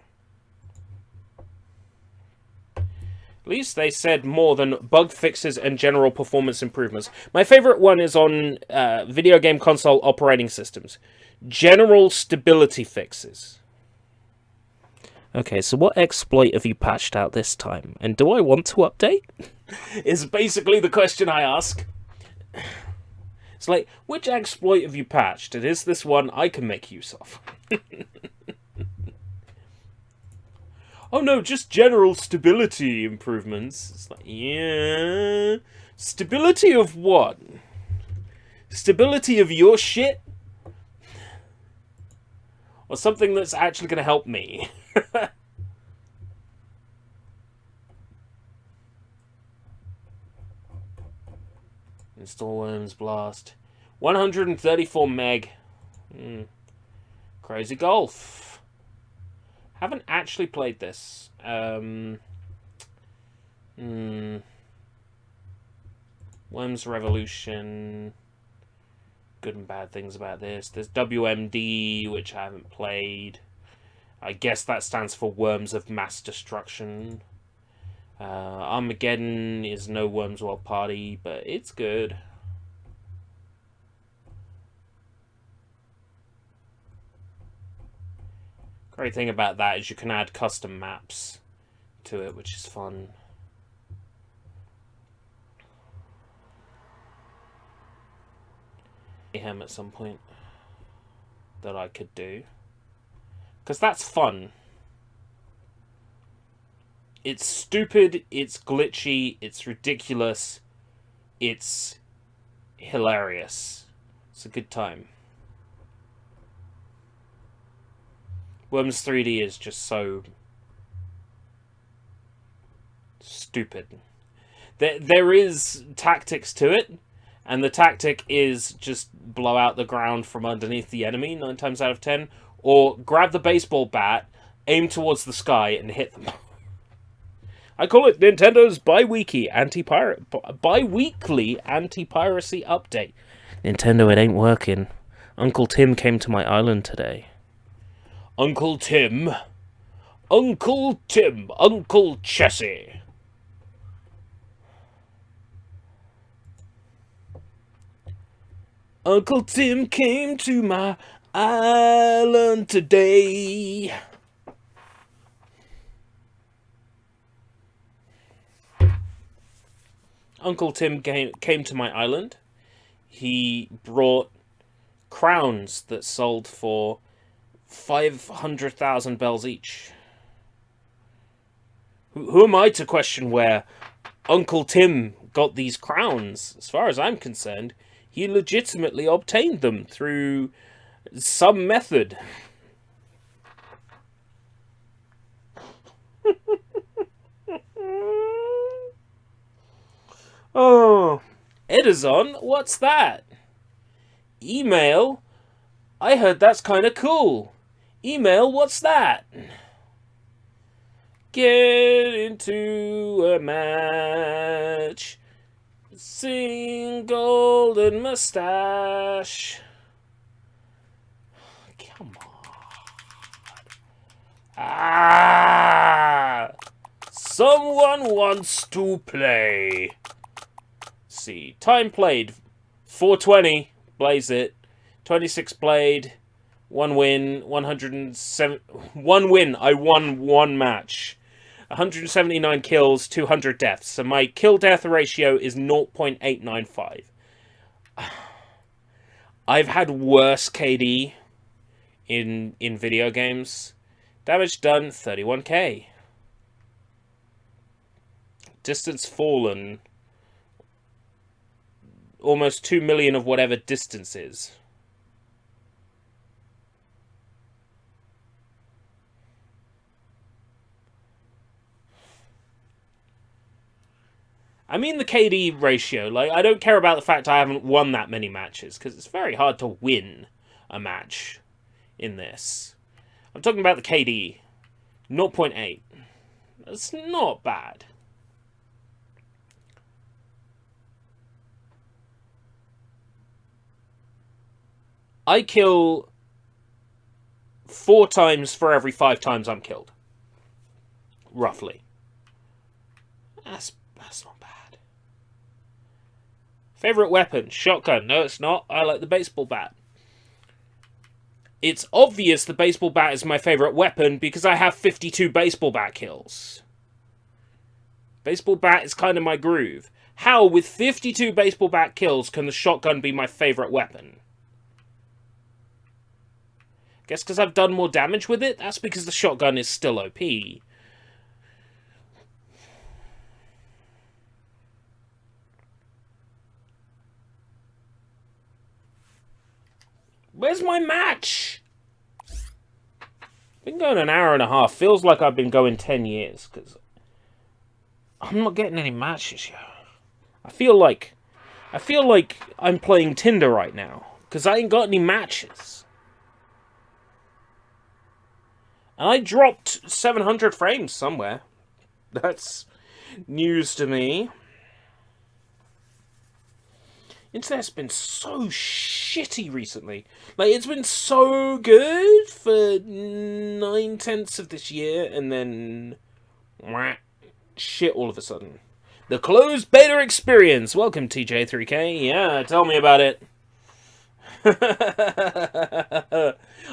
At least they said more than bug fixes and general performance improvements. My favorite one is on video game console operating systems. General stability fixes. Okay, so what exploit have you patched out this time? And do I want to update? Is basically the question I ask. It's like, which exploit have you patched? And is this one I can make use of? Oh no, just general stability improvements. It's like, yeah... Stability of what? Stability of your shit? Or something that's actually going to help me? Install Worms Blast. 134 meg. Crazy Golf. Haven't actually played this. Worms Revolution. Good and bad things about this. There's WMD, which I haven't played. I guess that stands for Worms of Mass Destruction. Armageddon is no Worms World Party, but it's good. Great thing about that is you can add custom maps to it, which is fun. Mayhem at some point that I could do, because that's fun. It's stupid, it's glitchy, it's ridiculous, it's hilarious. It's a good time. Worms 3D is just so stupid. There is tactics to it, and the tactic is just blow out the ground from underneath the enemy 9 times out of 10, or grab the baseball bat, aim towards the sky, and hit them. I call it Nintendo's bi-weekly anti-piracy update. Nintendo, it ain't working. Uncle Tim came to my island today. Uncle Tim. Uncle Tim. Uncle Chessie. Uncle Tim came to my island today. Uncle Tim came to my island. He brought crowns that sold for 500,000 bells each. Who am I to question where Uncle Tim got these crowns? As far as I'm concerned, he legitimately obtained them through some method. Oh, Edison, what's that? Email? I heard that's kind of cool. Email, what's that? Get into a match. Sing Golden Mustache. Come on. Ah! Someone wants to play. See, time played 420, blaze it. 26 played, 1 win, 107, 1 win. I won 1 match. 179 kills, 200 deaths. So my kill death ratio is 0.895. I've had worse KD in video games. Damage done 31k. Distance fallen almost 2 million of whatever distance is. I mean the KD ratio. Like, I don't care about the fact I haven't won that many matches, because it's very hard to win a match in this. I'm talking about the KD. 0.8. That's not bad. I kill 4 times for every 5 times I'm killed. Roughly. That's not bad. Favorite weapon? Shotgun. No, it's not. I like the baseball bat. It's obvious the baseball bat is my favorite weapon because I have 52 baseball bat kills. Baseball bat is kind of my groove. How, with 52 baseball bat kills, can the shotgun be my favorite weapon? Guess because I've done more damage with it? That's because the shotgun is still OP. Where's my match? Been going an hour and a half. Feels like I've been going 10 years, because I'm not getting any matches yet. I feel like I feel like I'm playing Tinder right now, because I ain't got any matches. And I dropped 700 frames somewhere. That's news to me. Internet's been so shitty recently. Like, it's been so good for 9/10 of this year, and then shit all of a sudden. The closed beta experience. Welcome, TJ3K. Yeah, tell me about it.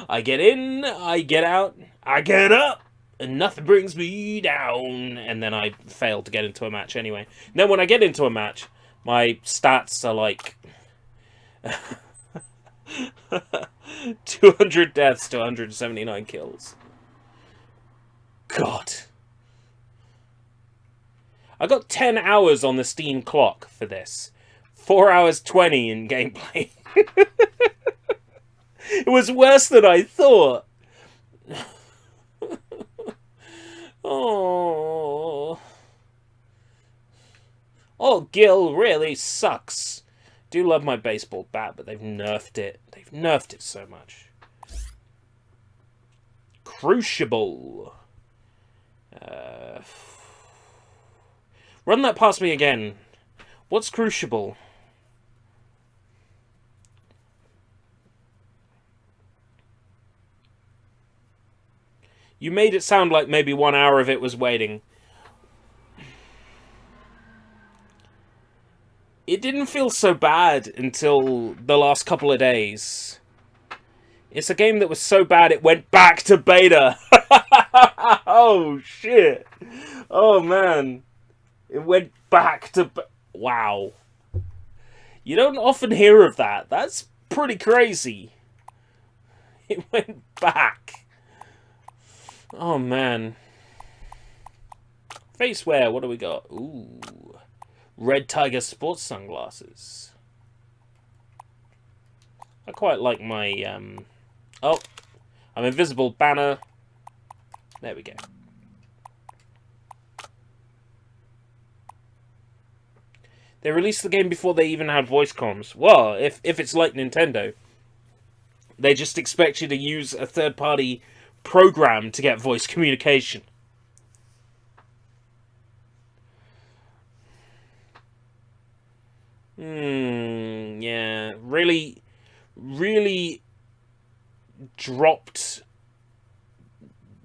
I get in, I get out, I get up, and nothing brings me down. And then I fail to get into a match anyway. And then when I get into a match, my stats are like 200 deaths to 179 kills. God. I got 10 hours on the Steam clock for this. 4 hours 20 in gameplay. It was worse than I thought. Oh. Oh, Gil really sucks. Do love my baseball bat, but they've nerfed it. They've nerfed it so much. Crucible. Run that past me again. What's Crucible? You made it sound like maybe 1 hour of it was waiting. It didn't feel so bad until the last couple of days. It's a game that was so bad it went back to beta. Oh, shit. Oh, man. It went back to... Wow. You don't often hear of that. That's pretty crazy. It went back. Oh, man. Faceware, what do we got? Ooh. Red Tiger sports sunglasses. I quite like my, Oh. I'm invisible banner. There we go. They released the game before they even had voice comms. Well, if it's like Nintendo, they just expect you to use a third-party program to get voice communication. Yeah. Really dropped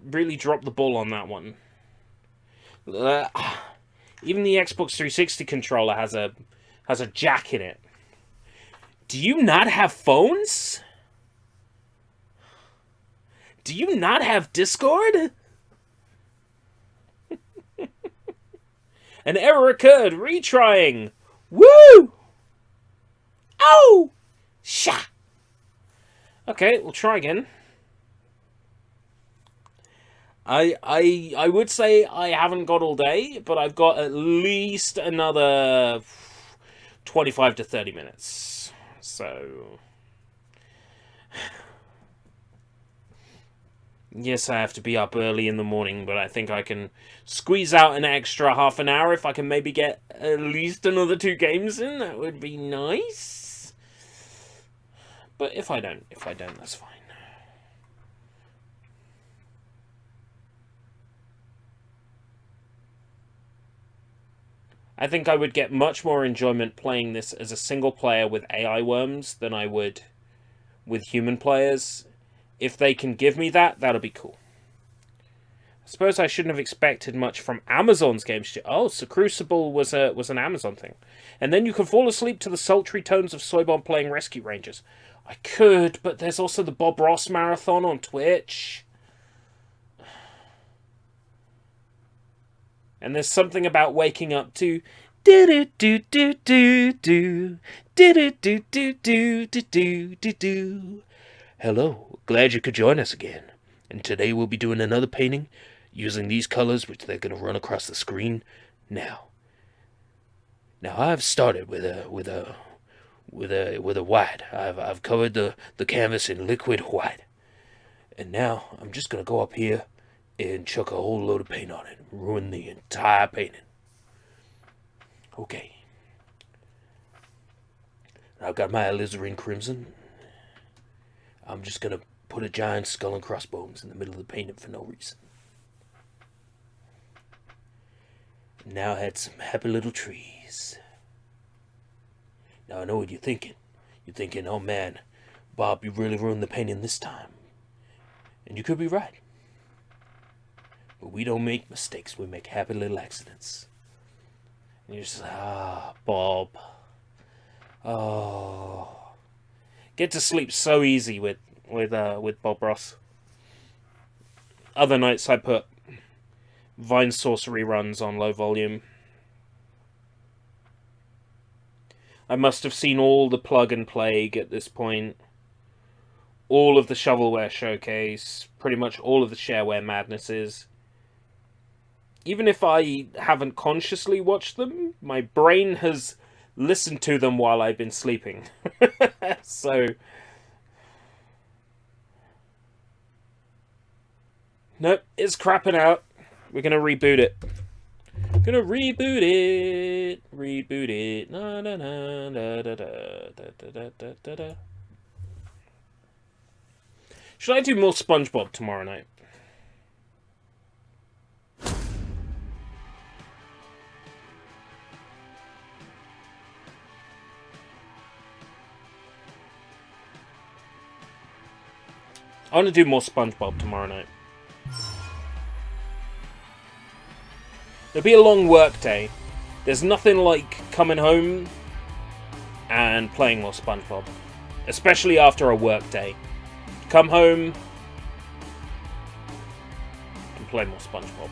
the ball on that one. Even the Xbox 360 controller has a jack in it. Do you not have phones? Do you not have Discord? An error occurred. Retrying. Woo! Oh! Sha! Okay, we'll try again. I would say I haven't got all day, but I've got at least another 25 to 30 minutes. So... Yes, I have to be up early in the morning, but I think I can squeeze out an extra half an hour if I can maybe get at least another 2 games in. That would be nice. But if I don't, that's fine. I think I would get much more enjoyment playing this as a single player with AI worms than I would with human players. If they can give me that, that'll be cool. I suppose I shouldn't have expected much from Amazon's games. Oh, so Crucible was an Amazon thing. And then you can fall asleep to the sultry tones of Soybomb playing Rescue Rangers. I could, but there's also the Bob Ross Marathon on Twitch. And there's something about waking up to do-do-do-do-do-do, do-do-do-do-do-do-do-do. Hello, glad you could join us again. And today we'll be doing another painting using these colors, which they're going to run across the screen now. Now I've started with a white. I've covered the canvas in liquid white, and now I'm just going to go up here and chuck a whole load of paint on it, and ruin the entire painting. Okay. I've got my alizarin crimson. I'm just gonna put a giant skull and crossbones in the middle of the painting for no reason. Now I had some happy little trees. Now I know what you're thinking. You're thinking, oh man, Bob, you really ruined the painting this time. And you could be right. But we don't make mistakes, we make happy little accidents. And you're just like, Bob. Oh. Get to sleep so easy with Bob Ross. Other nights I put Vine Sorcery runs on low volume. I must have seen all the Plug and Plague at this point. All of the Shovelware Showcase. Pretty much all of the Shareware Madnesses. Even if I haven't consciously watched them, my brain has listened to them while I've been sleeping. So... nope, it's crapping out. We're gonna reboot it. Gonna reboot it. Reboot it. Na na na da da da da da da da da. Should I do more SpongeBob tomorrow night? I want to do more SpongeBob tomorrow night. It'll be a long work day. There's nothing like coming home and playing more SpongeBob. Especially after a work day. Come home and play more SpongeBob.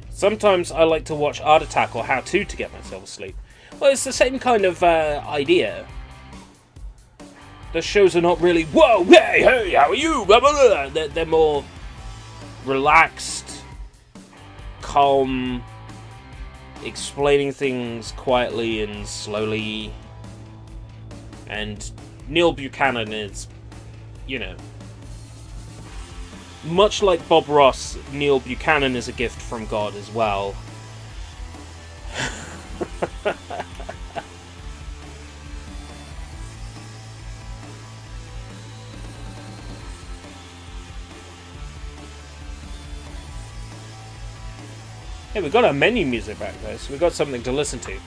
Sometimes I like to watch Art Attack or How To get myself asleep. Well, it's the same kind of idea. The shows are not really, whoa, hey, how are you? Blah, blah, blah. They're more relaxed, calm, explaining things quietly and slowly. And Neil Buchanan is, you know, much like Bob Ross, Neil Buchanan is a gift from God as well. Hey, we got our menu music back though, so we got something to listen to.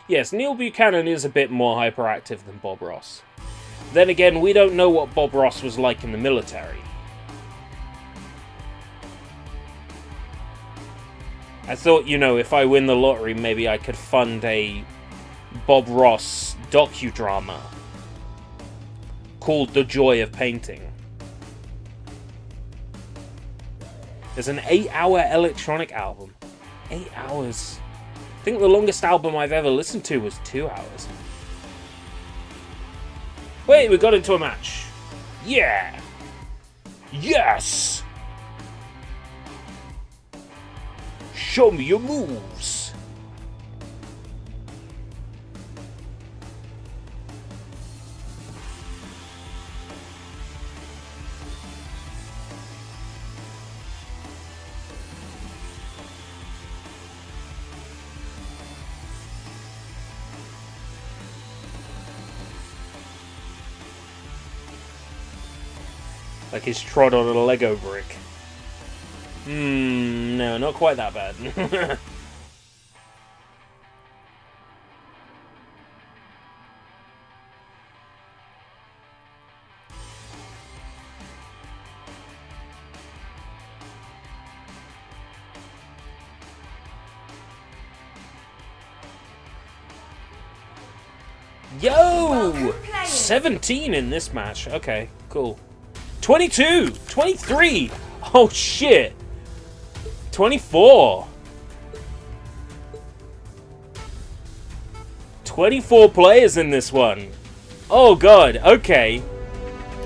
Yes, Neil Buchanan is a bit more hyperactive than Bob Ross. Then again, we don't know what Bob Ross was like in the military. I thought, you know, if I win the lottery, maybe I could fund a Bob Ross docudrama called The Joy of Painting. There's an 8-hour electronic album. 8 hours. I think the longest album I've ever listened to was 2 hours. Wait, we got into a match. Yeah! Yes! Show me your moves! Like he's trod on a Lego brick. No, not quite that bad. Yo! 17 in this match. Okay, cool. 22! 23! Oh shit! 24! 24 players in this one! Oh god, okay.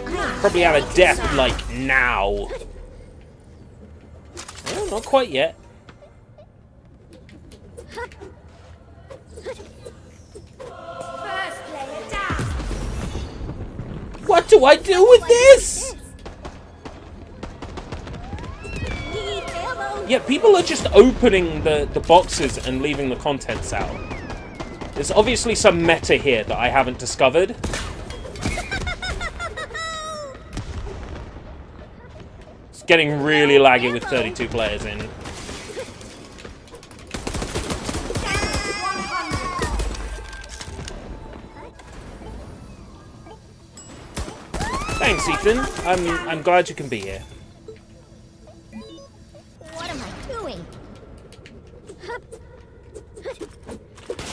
Probably out of death, like, now. Well, not quite yet. What do I do with this? Yeah, people are just opening the boxes and leaving the contents out. There's obviously some meta here that I haven't discovered. It's getting really laggy with 32 players in. Thanks, Ethan. I'm glad you can be here. What am I doing?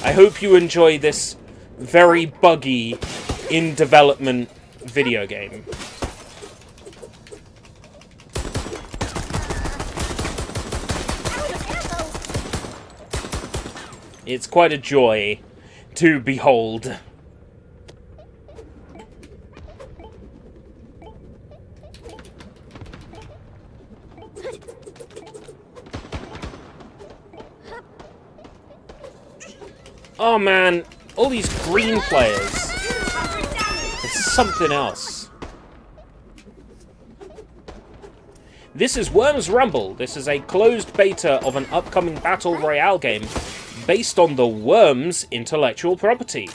I hope you enjoy this very buggy, in development video game. It's quite a joy to behold. Oh man, all these green players. It's something else. This is Worms Rumble. This is a closed beta of an upcoming Battle Royale game based on the Worms intellectual property.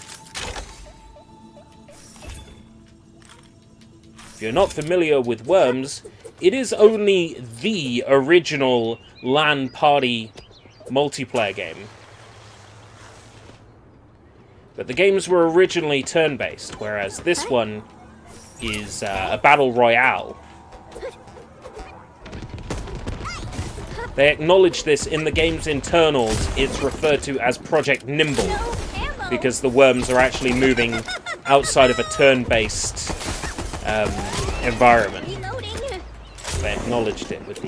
If you're not familiar with Worms, it is only the original LAN party multiplayer game. But the games were originally turn-based, whereas this one is a battle royale. They acknowledge this in the game's internals. It's referred to as Project Nimble, because the worms are actually moving outside of a turn-based environment. They acknowledged it with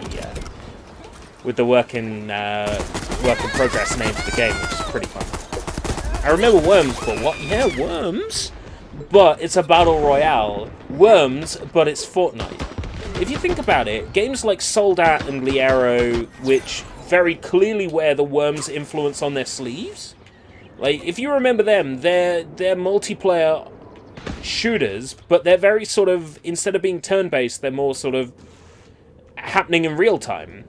the work in progress name of the game, which is pretty fun. I remember Worms, but what? Yeah, Worms? But it's a battle royale. Worms, but it's Fortnite. If you think about it, games like Soldat and Liero, which very clearly wear the Worms influence on their sleeves, like, if you remember them, they're multiplayer shooters, but they're very sort of, instead of being turn-based, they're more sort of happening in real time.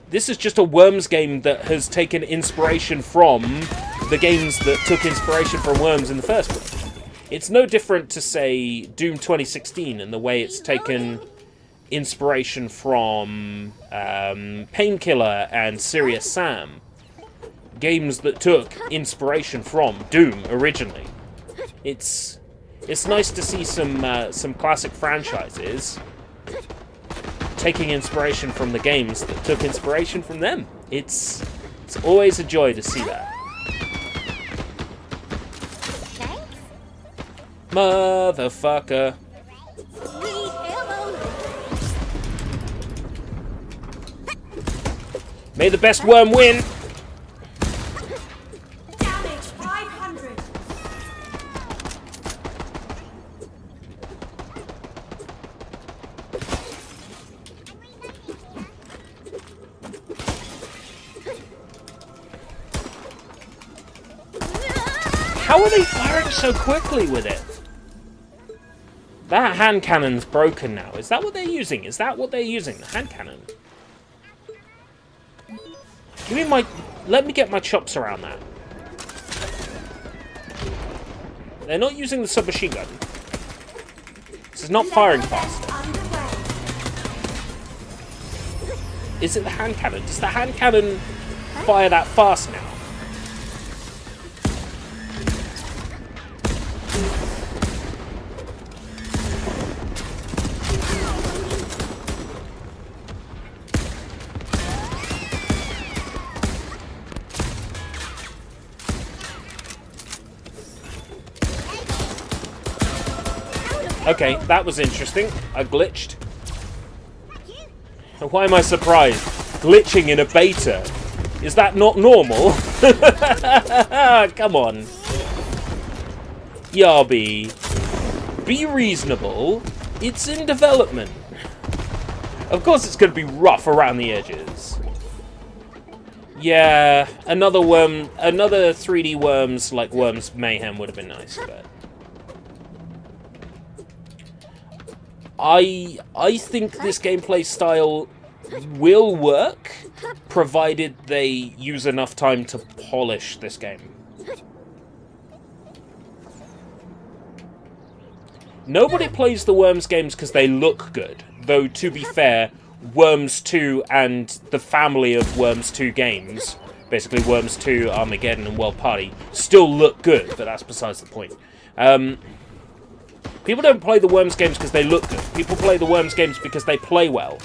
This is just a Worms game that has taken inspiration from the games that took inspiration from Worms in the first place. It's no different to, say, Doom 2016 in the way it's taken inspiration from Painkiller and Serious Sam. Games that took inspiration from Doom originally. It's nice to see some classic franchises taking inspiration from the games that took inspiration from them. It's always a joy to see that. Motherfucker. May the best worm win. Damage 500. How are they firing so quickly with it? That hand cannon's broken now. Is that what they're using? Is that what they're using? The hand cannon? Let me get my chops around that. They're not using the submachine gun. This is not firing fast. Is it the hand cannon? Does the hand cannon fire that fast now? Okay, that was interesting. I glitched. Why am I surprised? Glitching in a beta. Is that not normal? Come on. Yarby. Be reasonable. It's in development. Of course it's going to be rough around the edges. Yeah, another 3D Worms like Worms Mayhem would have been nice, but... I think this gameplay style will work, provided they use enough time to polish this game. Nobody plays the Worms games because they look good, though to be fair, Worms 2 and the family of Worms 2 games, basically Worms 2, Armageddon, and World Party, still look good, but that's besides the point. People don't play the Worms games because they look good. People play the Worms games because they play well.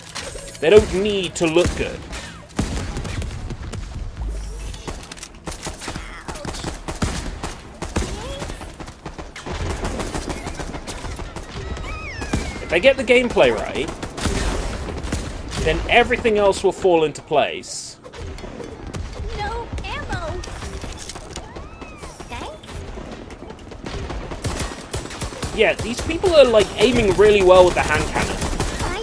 They don't need to look good. If they get the gameplay right, then everything else will fall into place. No ammo. Thanks. Yeah, these people are like aiming really well with the hand cannon.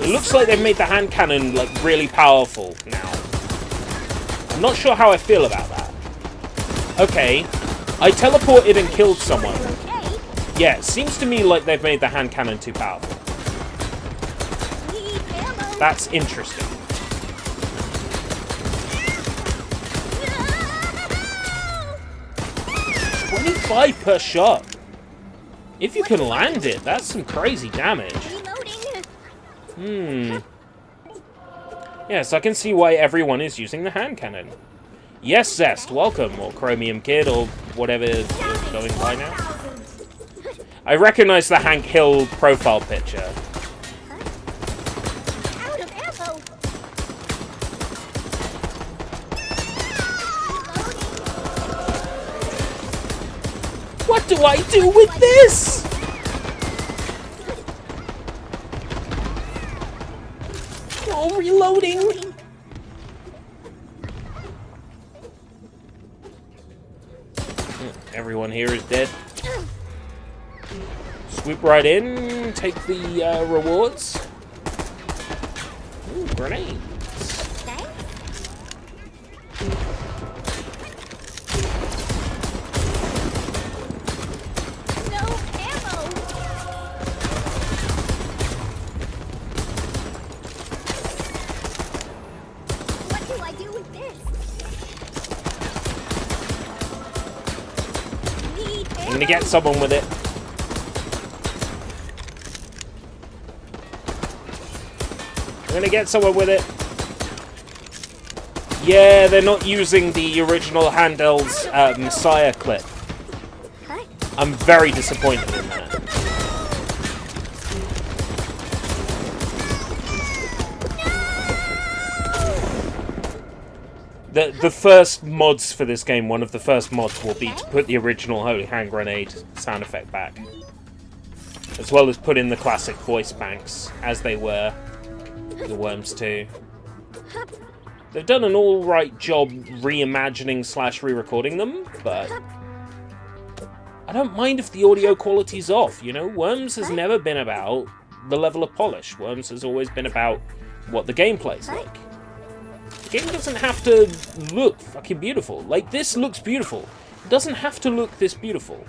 It looks like they've made the hand cannon like really powerful now. I'm not sure how I feel about that. Okay, I teleported and killed someone. Okay. Yeah, it seems to me like they've made the hand cannon too powerful. Need ammo. That's interesting. No! 25 per shot. If you can land it, that's some crazy damage. Reloading. Yes, I can see why everyone is using the hand cannon. Yes, Zest, welcome, or Chromium Kid, or whatever you're going by now. I recognize the Hank Hill profile picture. Out of ammo. What do I do with this? Oh, reloading. Everyone here is dead. Swoop right in, take the rewards. Ooh, grenades. No ammo. What do I do with this? Need ammo. I'm gonna get someone with it. I'm gonna get someone with it. Yeah, they're not using the original Handel's Messiah clip. Huh? I'm very disappointed in that. The first mods for this game, one of the first mods will be to put the original Holy Hand Grenade sound effect back. As well as put in the classic voice banks, as they were in the Worms 2. They've done an alright job reimagining / re-recording them, but I don't mind if the audio quality's off, you know? Worms has never been about the level of polish. Worms has always been about what the gameplay's like. The game doesn't have to look fucking beautiful. Like, this looks beautiful. It doesn't have to look this beautiful.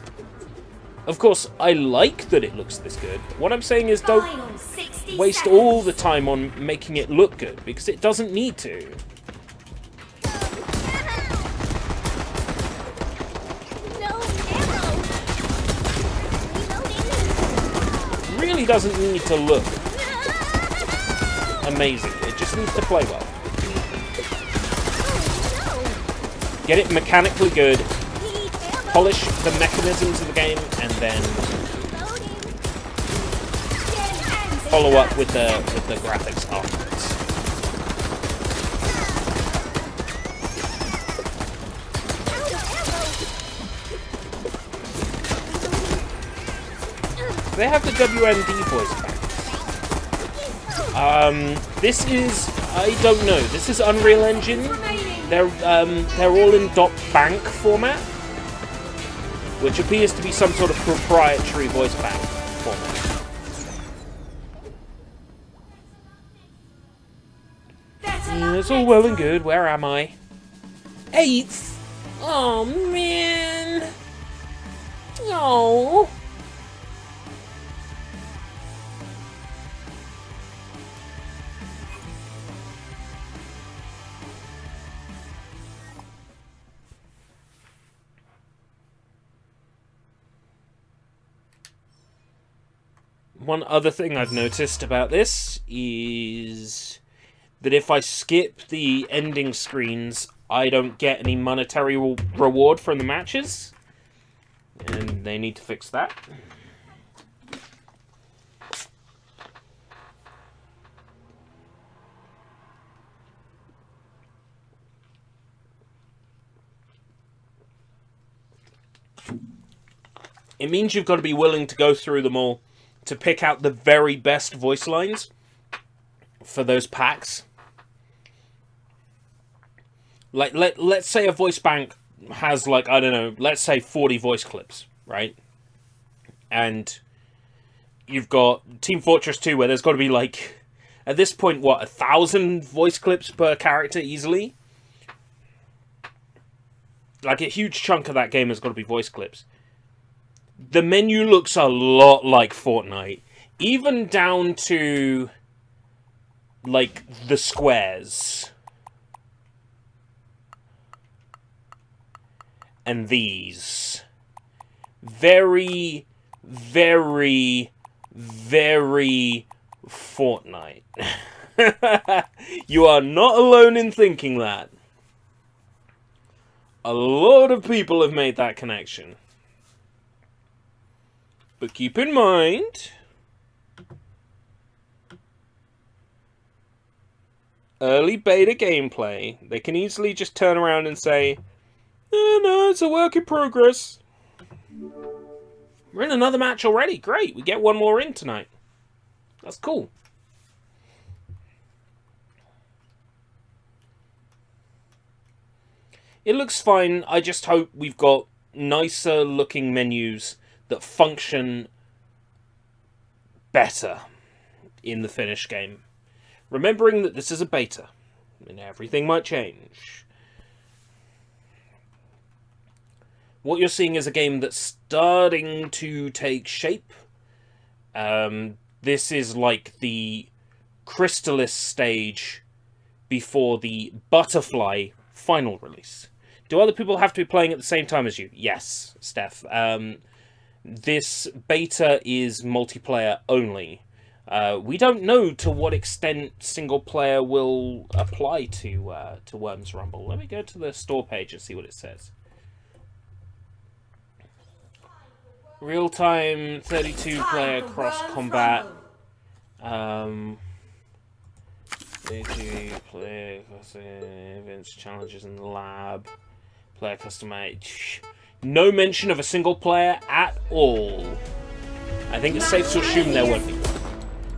Of course, I like that it looks this good. What I'm saying is don't Final 60 waste seconds. all the time on making it look good, because it doesn't need to. No ammo. Reloading. Really doesn't need to look amazing. It just needs to play well. Oh Get it mechanically good, no. Need ammo. polish the mechanisms of the game, and then Reloading. follow up with the graphics afterwards. Out of ammo. They have the WMD voice back. This is, I don't know. This is Unreal Engine. They're all in .bank format, which appears to be some sort of proprietary voice bank format. Yeah, it's all well and good. Where am I? 8th. Oh man. Oh. One other thing I've noticed about this is that if I skip the ending screens, I don't get any monetary reward from the matches. And they need to fix that. It means you've got to be willing to go through them all to pick out the very best voice lines for those packs. Like, let's say a voice bank has, like, I don't know, let's say 40 voice clips, right? And you've got Team Fortress 2 where there's got to be, like, at this point, what, 1,000 voice clips per character easily? Like, a huge chunk of that game has got to be voice clips. The menu looks a lot like Fortnite. Even down to, like, the squares. And these. Very, very, very Fortnite. You are not alone in thinking that. A lot of people have made that connection. But keep in mind, early beta gameplay, they can easily just turn around and say, no, it's a work in progress. We're in another match already. Great, we get one more in tonight. That's cool. It looks fine. I just hope we've got nicer looking menus that function better in the finished game. Remembering that this is a beta, and everything might change. What you're seeing is a game that's starting to take shape. This is like the Crystalis stage before the Butterfly final release. Do other people have to be playing at the same time as you? Yes, Steph. This beta is multiplayer only. We don't know to what extent single player will apply to Worms Rumble. Let me go to the store page and see what it says. Real-time 32-player cross-combat. Player events, challenges in the lab. Player customized. No mention of a single player at all. I think it's safe to assume there won't be.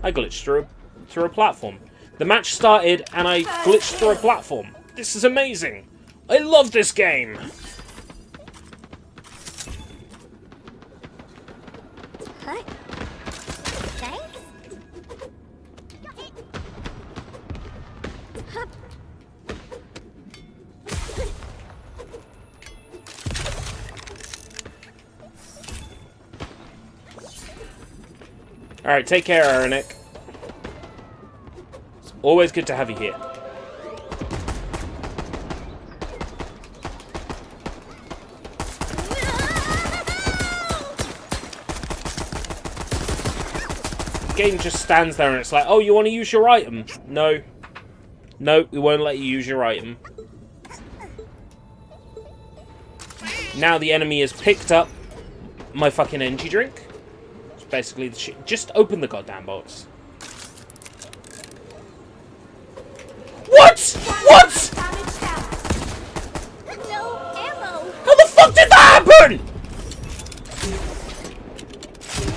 I glitched through a platform. The match started and I glitched through a platform. This is amazing. I love this game. Huh? Thanks? Got it. Hup. Alright, take care, Aranek. It's always good to have you here. The game just stands there and it's like, oh, you want to use your item? No. No, we won't let you use your item. Now the enemy has picked up my fucking energy drink. Basically the shit. Just open the goddamn box. What? What? No ammo. How the fuck did that happen?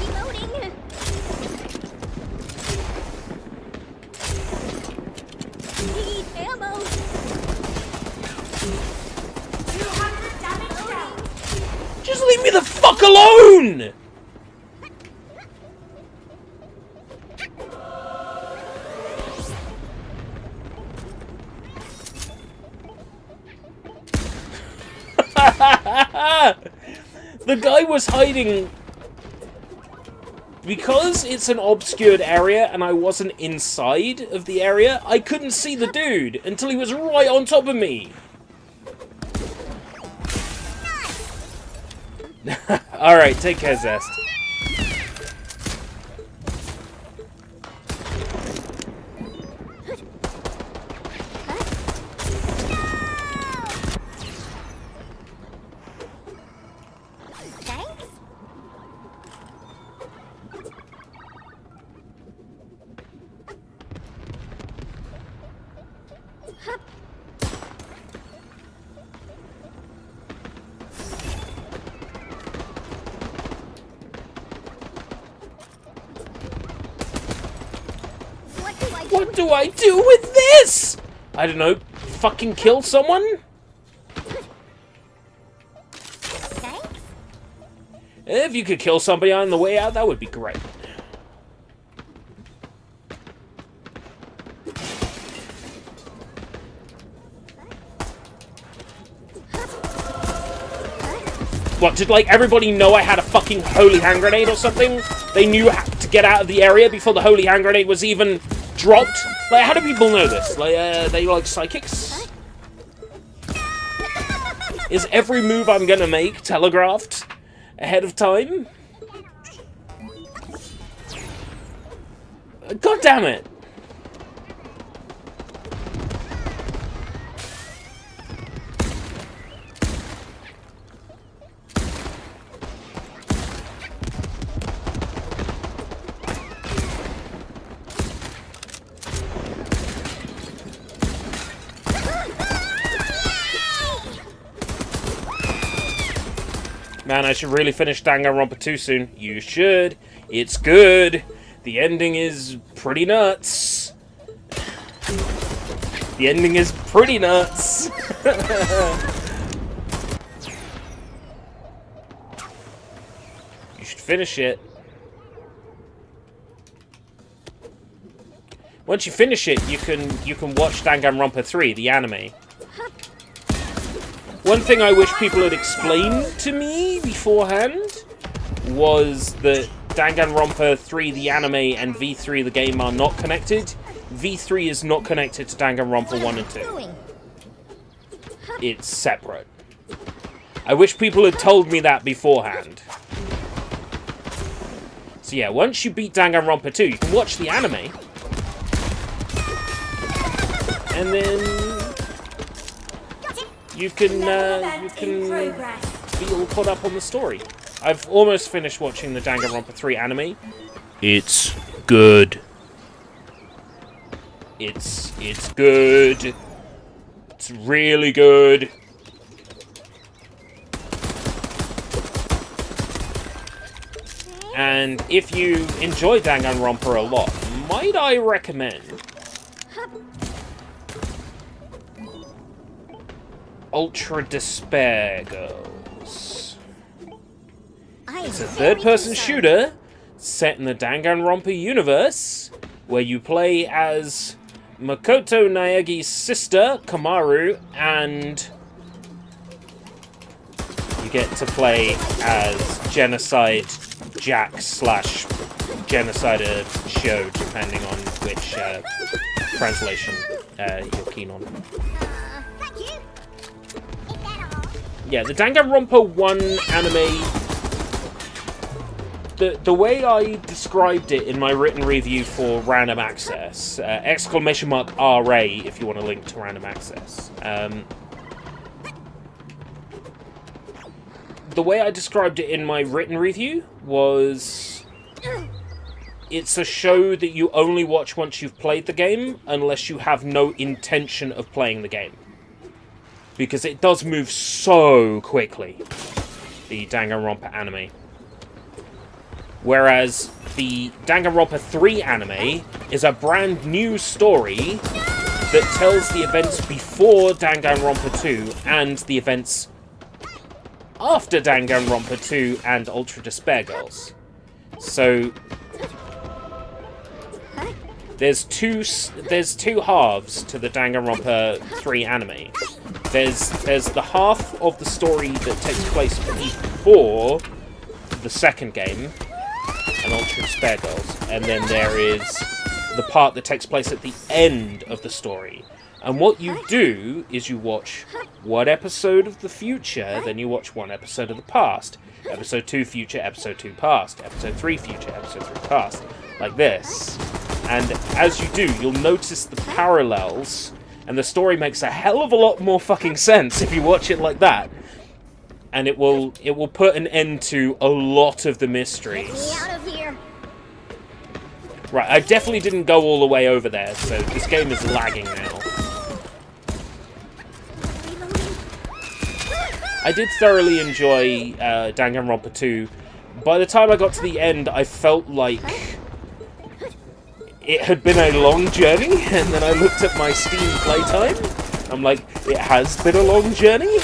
Reloading. Need ammo. 200 damage down. Just leave me the fuck alone! The guy was hiding because it's an obscured area and I wasn't inside of the area. I couldn't see the dude until he was right on top of me. Alright, take care, Zest. What do I do? What do I do with this? I don't know. Fucking kill someone? Thanks. If you could kill somebody on the way out, that would be great. What, did, like, everybody know I had a fucking holy hand grenade or something? They knew how to get out of the area before the holy hand grenade was even dropped? Like, how do people know this? Like, they like psychics? Is every move I'm gonna make telegraphed ahead of time? God damn it! Man, I should really finish Danganronpa 2 soon. You should. It's good. The ending is pretty nuts. The ending is pretty nuts. You should finish it. Once you finish it, you can watch Danganronpa 3, the anime. One thing I wish people had explained to me beforehand was that Danganronpa 3, the anime, and V3, the game, are not connected. V3 is not connected to Danganronpa 1 and 2. It's separate. I wish people had told me that beforehand. So yeah, once you beat Danganronpa 2, you can watch the anime. And then you can be all caught up on the story. I've almost finished watching the Danganronpa 3 anime. It's good. It's good. It's really good. And if you enjoy Danganronpa a lot, might I recommend Ultra Despair Girls. It's a third-person shooter set in the Danganronpa universe, where you play as Makoto Naegi's sister, Kamaru, and you get to play as Genocide Jack / Genocider Show, depending on which translation you're keen on. Thank you. Is that all? Yeah, the Danganronpa 1 anime, the way I described it in my written review for Random Access, ! RA if you want to link to Random Access. The way I described it in my written review was it's a show that you only watch once you've played the game, unless you have no intention of playing the game. Because it does move so quickly, the Danganronpa anime. Whereas the Danganronpa 3 anime is a brand new story that tells the events before Danganronpa 2 and the events after Danganronpa 2 and Ultra Despair Girls. So there's two halves to the Danganronpa 3 anime. There's the half of the story that takes place before the second game and Ultra Despair Girls, and then there is the part that takes place at the end of the story. And what you do is you watch one episode of the future, then you watch one episode of the past. Episode 2 future, episode 2 past, episode 3 future, episode 3 past. Like this. And as you do, you'll notice the parallels, and the story makes a hell of a lot more fucking sense if you watch it like that. And it will put an end to a lot of the mysteries. Get me out of here. Right, I definitely didn't go all the way over there, so this game is lagging now. I did thoroughly enjoy Danganronpa 2. By the time I got to the end, I felt like it had been a long journey, and then I looked at my Steam playtime. I'm like, it has been a long journey?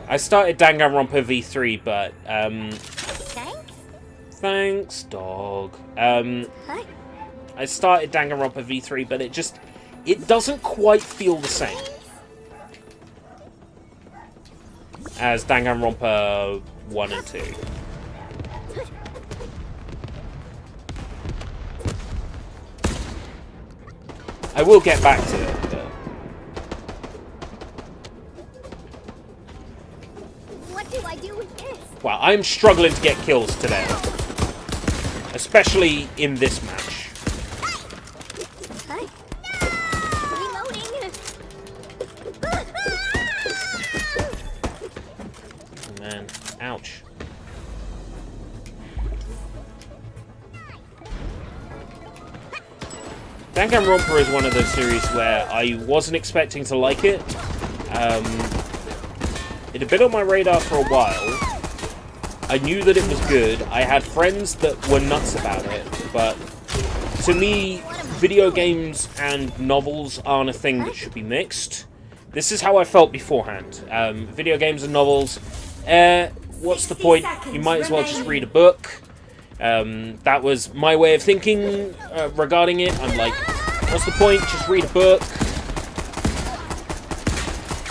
I started Danganronpa V3, but, Thanks? thanks, dog. Hi. I started Danganronpa V3, but it doesn't quite feel the same as Danganronpa 1 and 2. I will get back to it, but... What do I do with this? Wow, I'm struggling to get kills today. Especially in this match. Hi. Reloading. Oh, man. Ouch. Danganronpa is one of those series where I wasn't expecting to like it. It had been on my radar for a while. I knew that it was good. I had friends that were nuts about it, but to me, video games and novels aren't a thing that should be mixed. This is how I felt beforehand. Video games and novels, what's the point? You might as well just read a book. That was my way of thinking regarding it. I'm like, what's the point? Just read a book.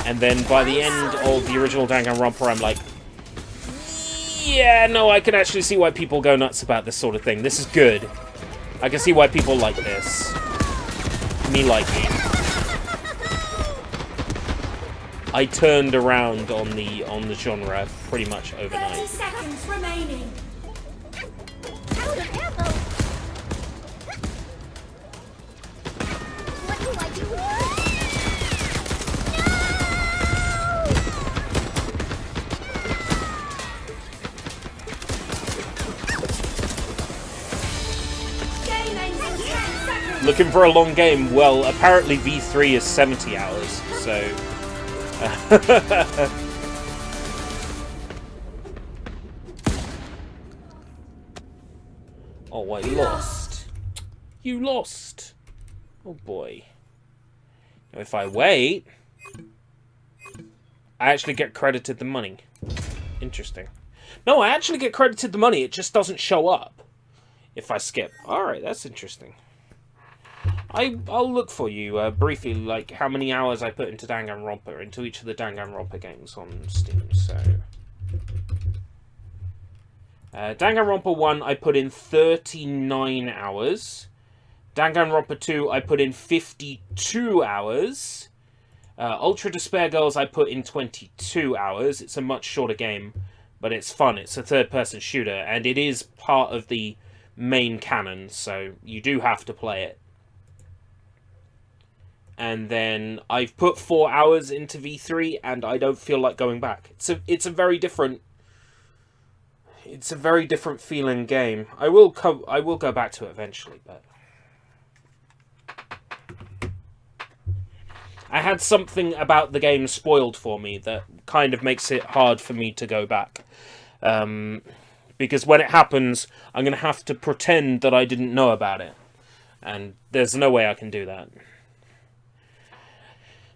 And then by the end of the original Danganronpa, I'm like, yeah, no, I can actually see why people go nuts about this sort of thing. This is good. I can see why people like this. Me liking. I turned around on the genre pretty much 30 overnight. seconds remaining. Out of ammo. What do I do with this? Game ends in 10 seconds. Looking for a long game? Well, apparently V3 is 70 hours, so... Oh, I lost. You lost. Oh boy. Now if I wait, I actually get credited the money. Interesting. No, I actually get credited the money. It just doesn't show up if I skip. Alright, that's interesting. I'll look for you briefly, like how many hours I put into Danganronpa, into each of the Danganronpa games on Steam, so... Danganronpa 1, I put in 39 hours. Danganronpa 2, I put in 52 hours. Ultra Despair Girls, I put in 22 hours. It's a much shorter game, but it's fun. It's a third-person shooter, and it is part of the main canon, so you do have to play it. And then I've put 4 hours into V3, and I don't feel like going back. It's a very different feeling game. I will go back to it eventually, but I had something about the game spoiled for me that kind of makes it hard for me to go back. Because when it happens, I'm going to have to pretend that I didn't know about it. And there's no way I can do that.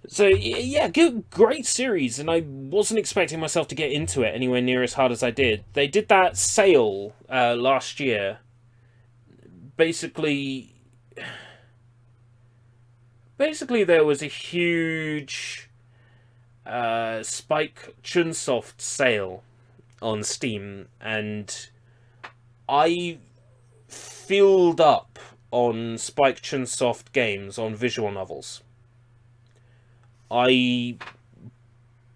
So, yeah, good, great series, and I wasn't expecting myself to get into it anywhere near as hard as I did. They did that sale last year. Basically, there was a huge Spike Chunsoft sale on Steam, and I filled up on Spike Chunsoft games on visual novels. I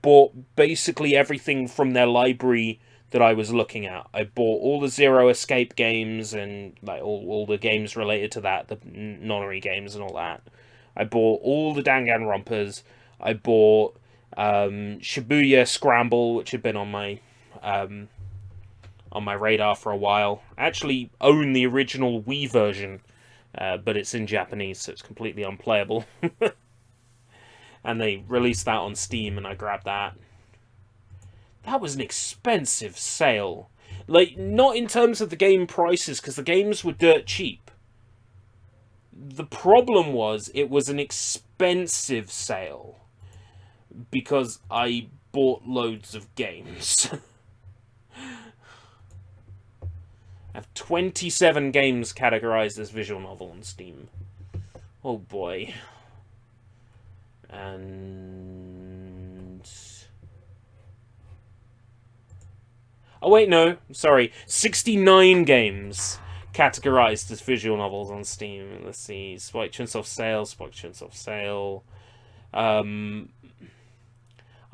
bought basically everything from their library that I was looking at. I bought all the Zero Escape games and like all the games related to that, the Nonary games and all that. I bought all the Danganronpas. I bought Shibuya Scramble, which had been on my radar for a while. I actually own the original Wii version, but it's in Japanese, so it's completely unplayable. And they released that on Steam, and I grabbed that. That was an expensive sale. Like, not in terms of the game prices, because the games were dirt cheap. The problem was, it was an expensive sale. Because I bought loads of games. I have 27 games categorized as visual novel on Steam. Oh boy. And... oh wait, no. Sorry. 69 games categorized as visual novels on Steam. Let's see. Spike Chunsoft Sale, Spike Chunsoft Sale. Oh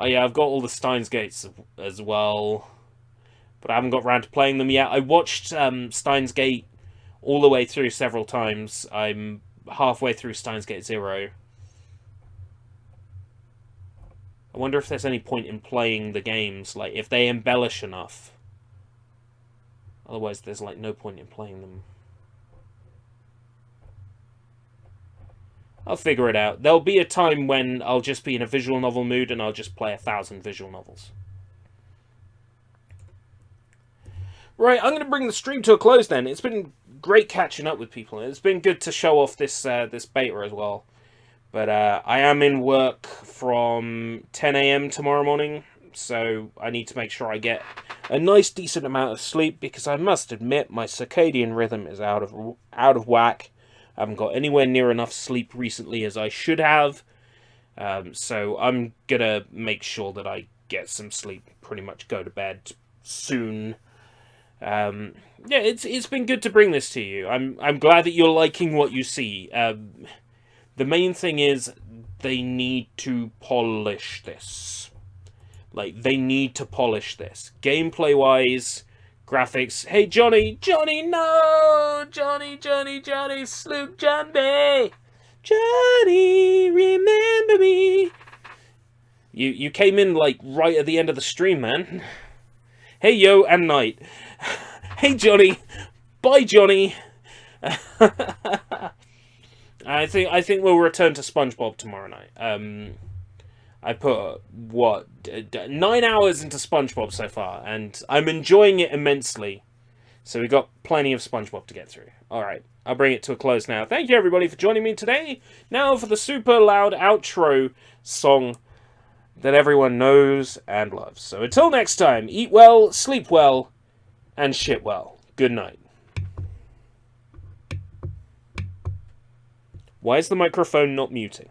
yeah, I've got all the Steins Gates as well. But I haven't got around to playing them yet. I watched Steins Gate all the way through several times. I'm halfway through Steins Gate 0. I wonder if there's any point in playing the games, like, if they embellish enough. Otherwise, there's, like, no point in playing them. I'll figure it out. There'll be a time when I'll just be in a visual novel mood and I'll just play 1,000 visual novels. Right, I'm going to bring the stream to a close then. It's been great catching up with people. It's been good to show off this this beta as well. But I am in work from 10 AM tomorrow morning, so I need to make sure I get a nice decent amount of sleep, because I must admit my circadian rhythm is out of whack. I haven't got anywhere near enough sleep recently as I should have. So I'm gonna make sure that I get some sleep, pretty much go to bed soon. Yeah, it's been good to bring this to you. I'm glad that you're liking what you see. The main thing is they need to polish this. Like, they need to polish this. Gameplay-wise, graphics... hey, Johnny! Johnny, no! Johnny, Sloop Johnny! Johnny, remember me! You came in, like, right at the end of the stream, man. Hey, yo, and night. Hey, Johnny! Bye, Johnny! I think we'll return to SpongeBob tomorrow night. I put, 9 hours into SpongeBob so far, and I'm enjoying it immensely. So we've got plenty of SpongeBob to get through. Alright, I'll bring it to a close now. Thank you, everybody, for joining me today. Now for the super loud outro song that everyone knows and loves. So until next time, eat well, sleep well, and shit well. Good night. Why is the microphone not muting?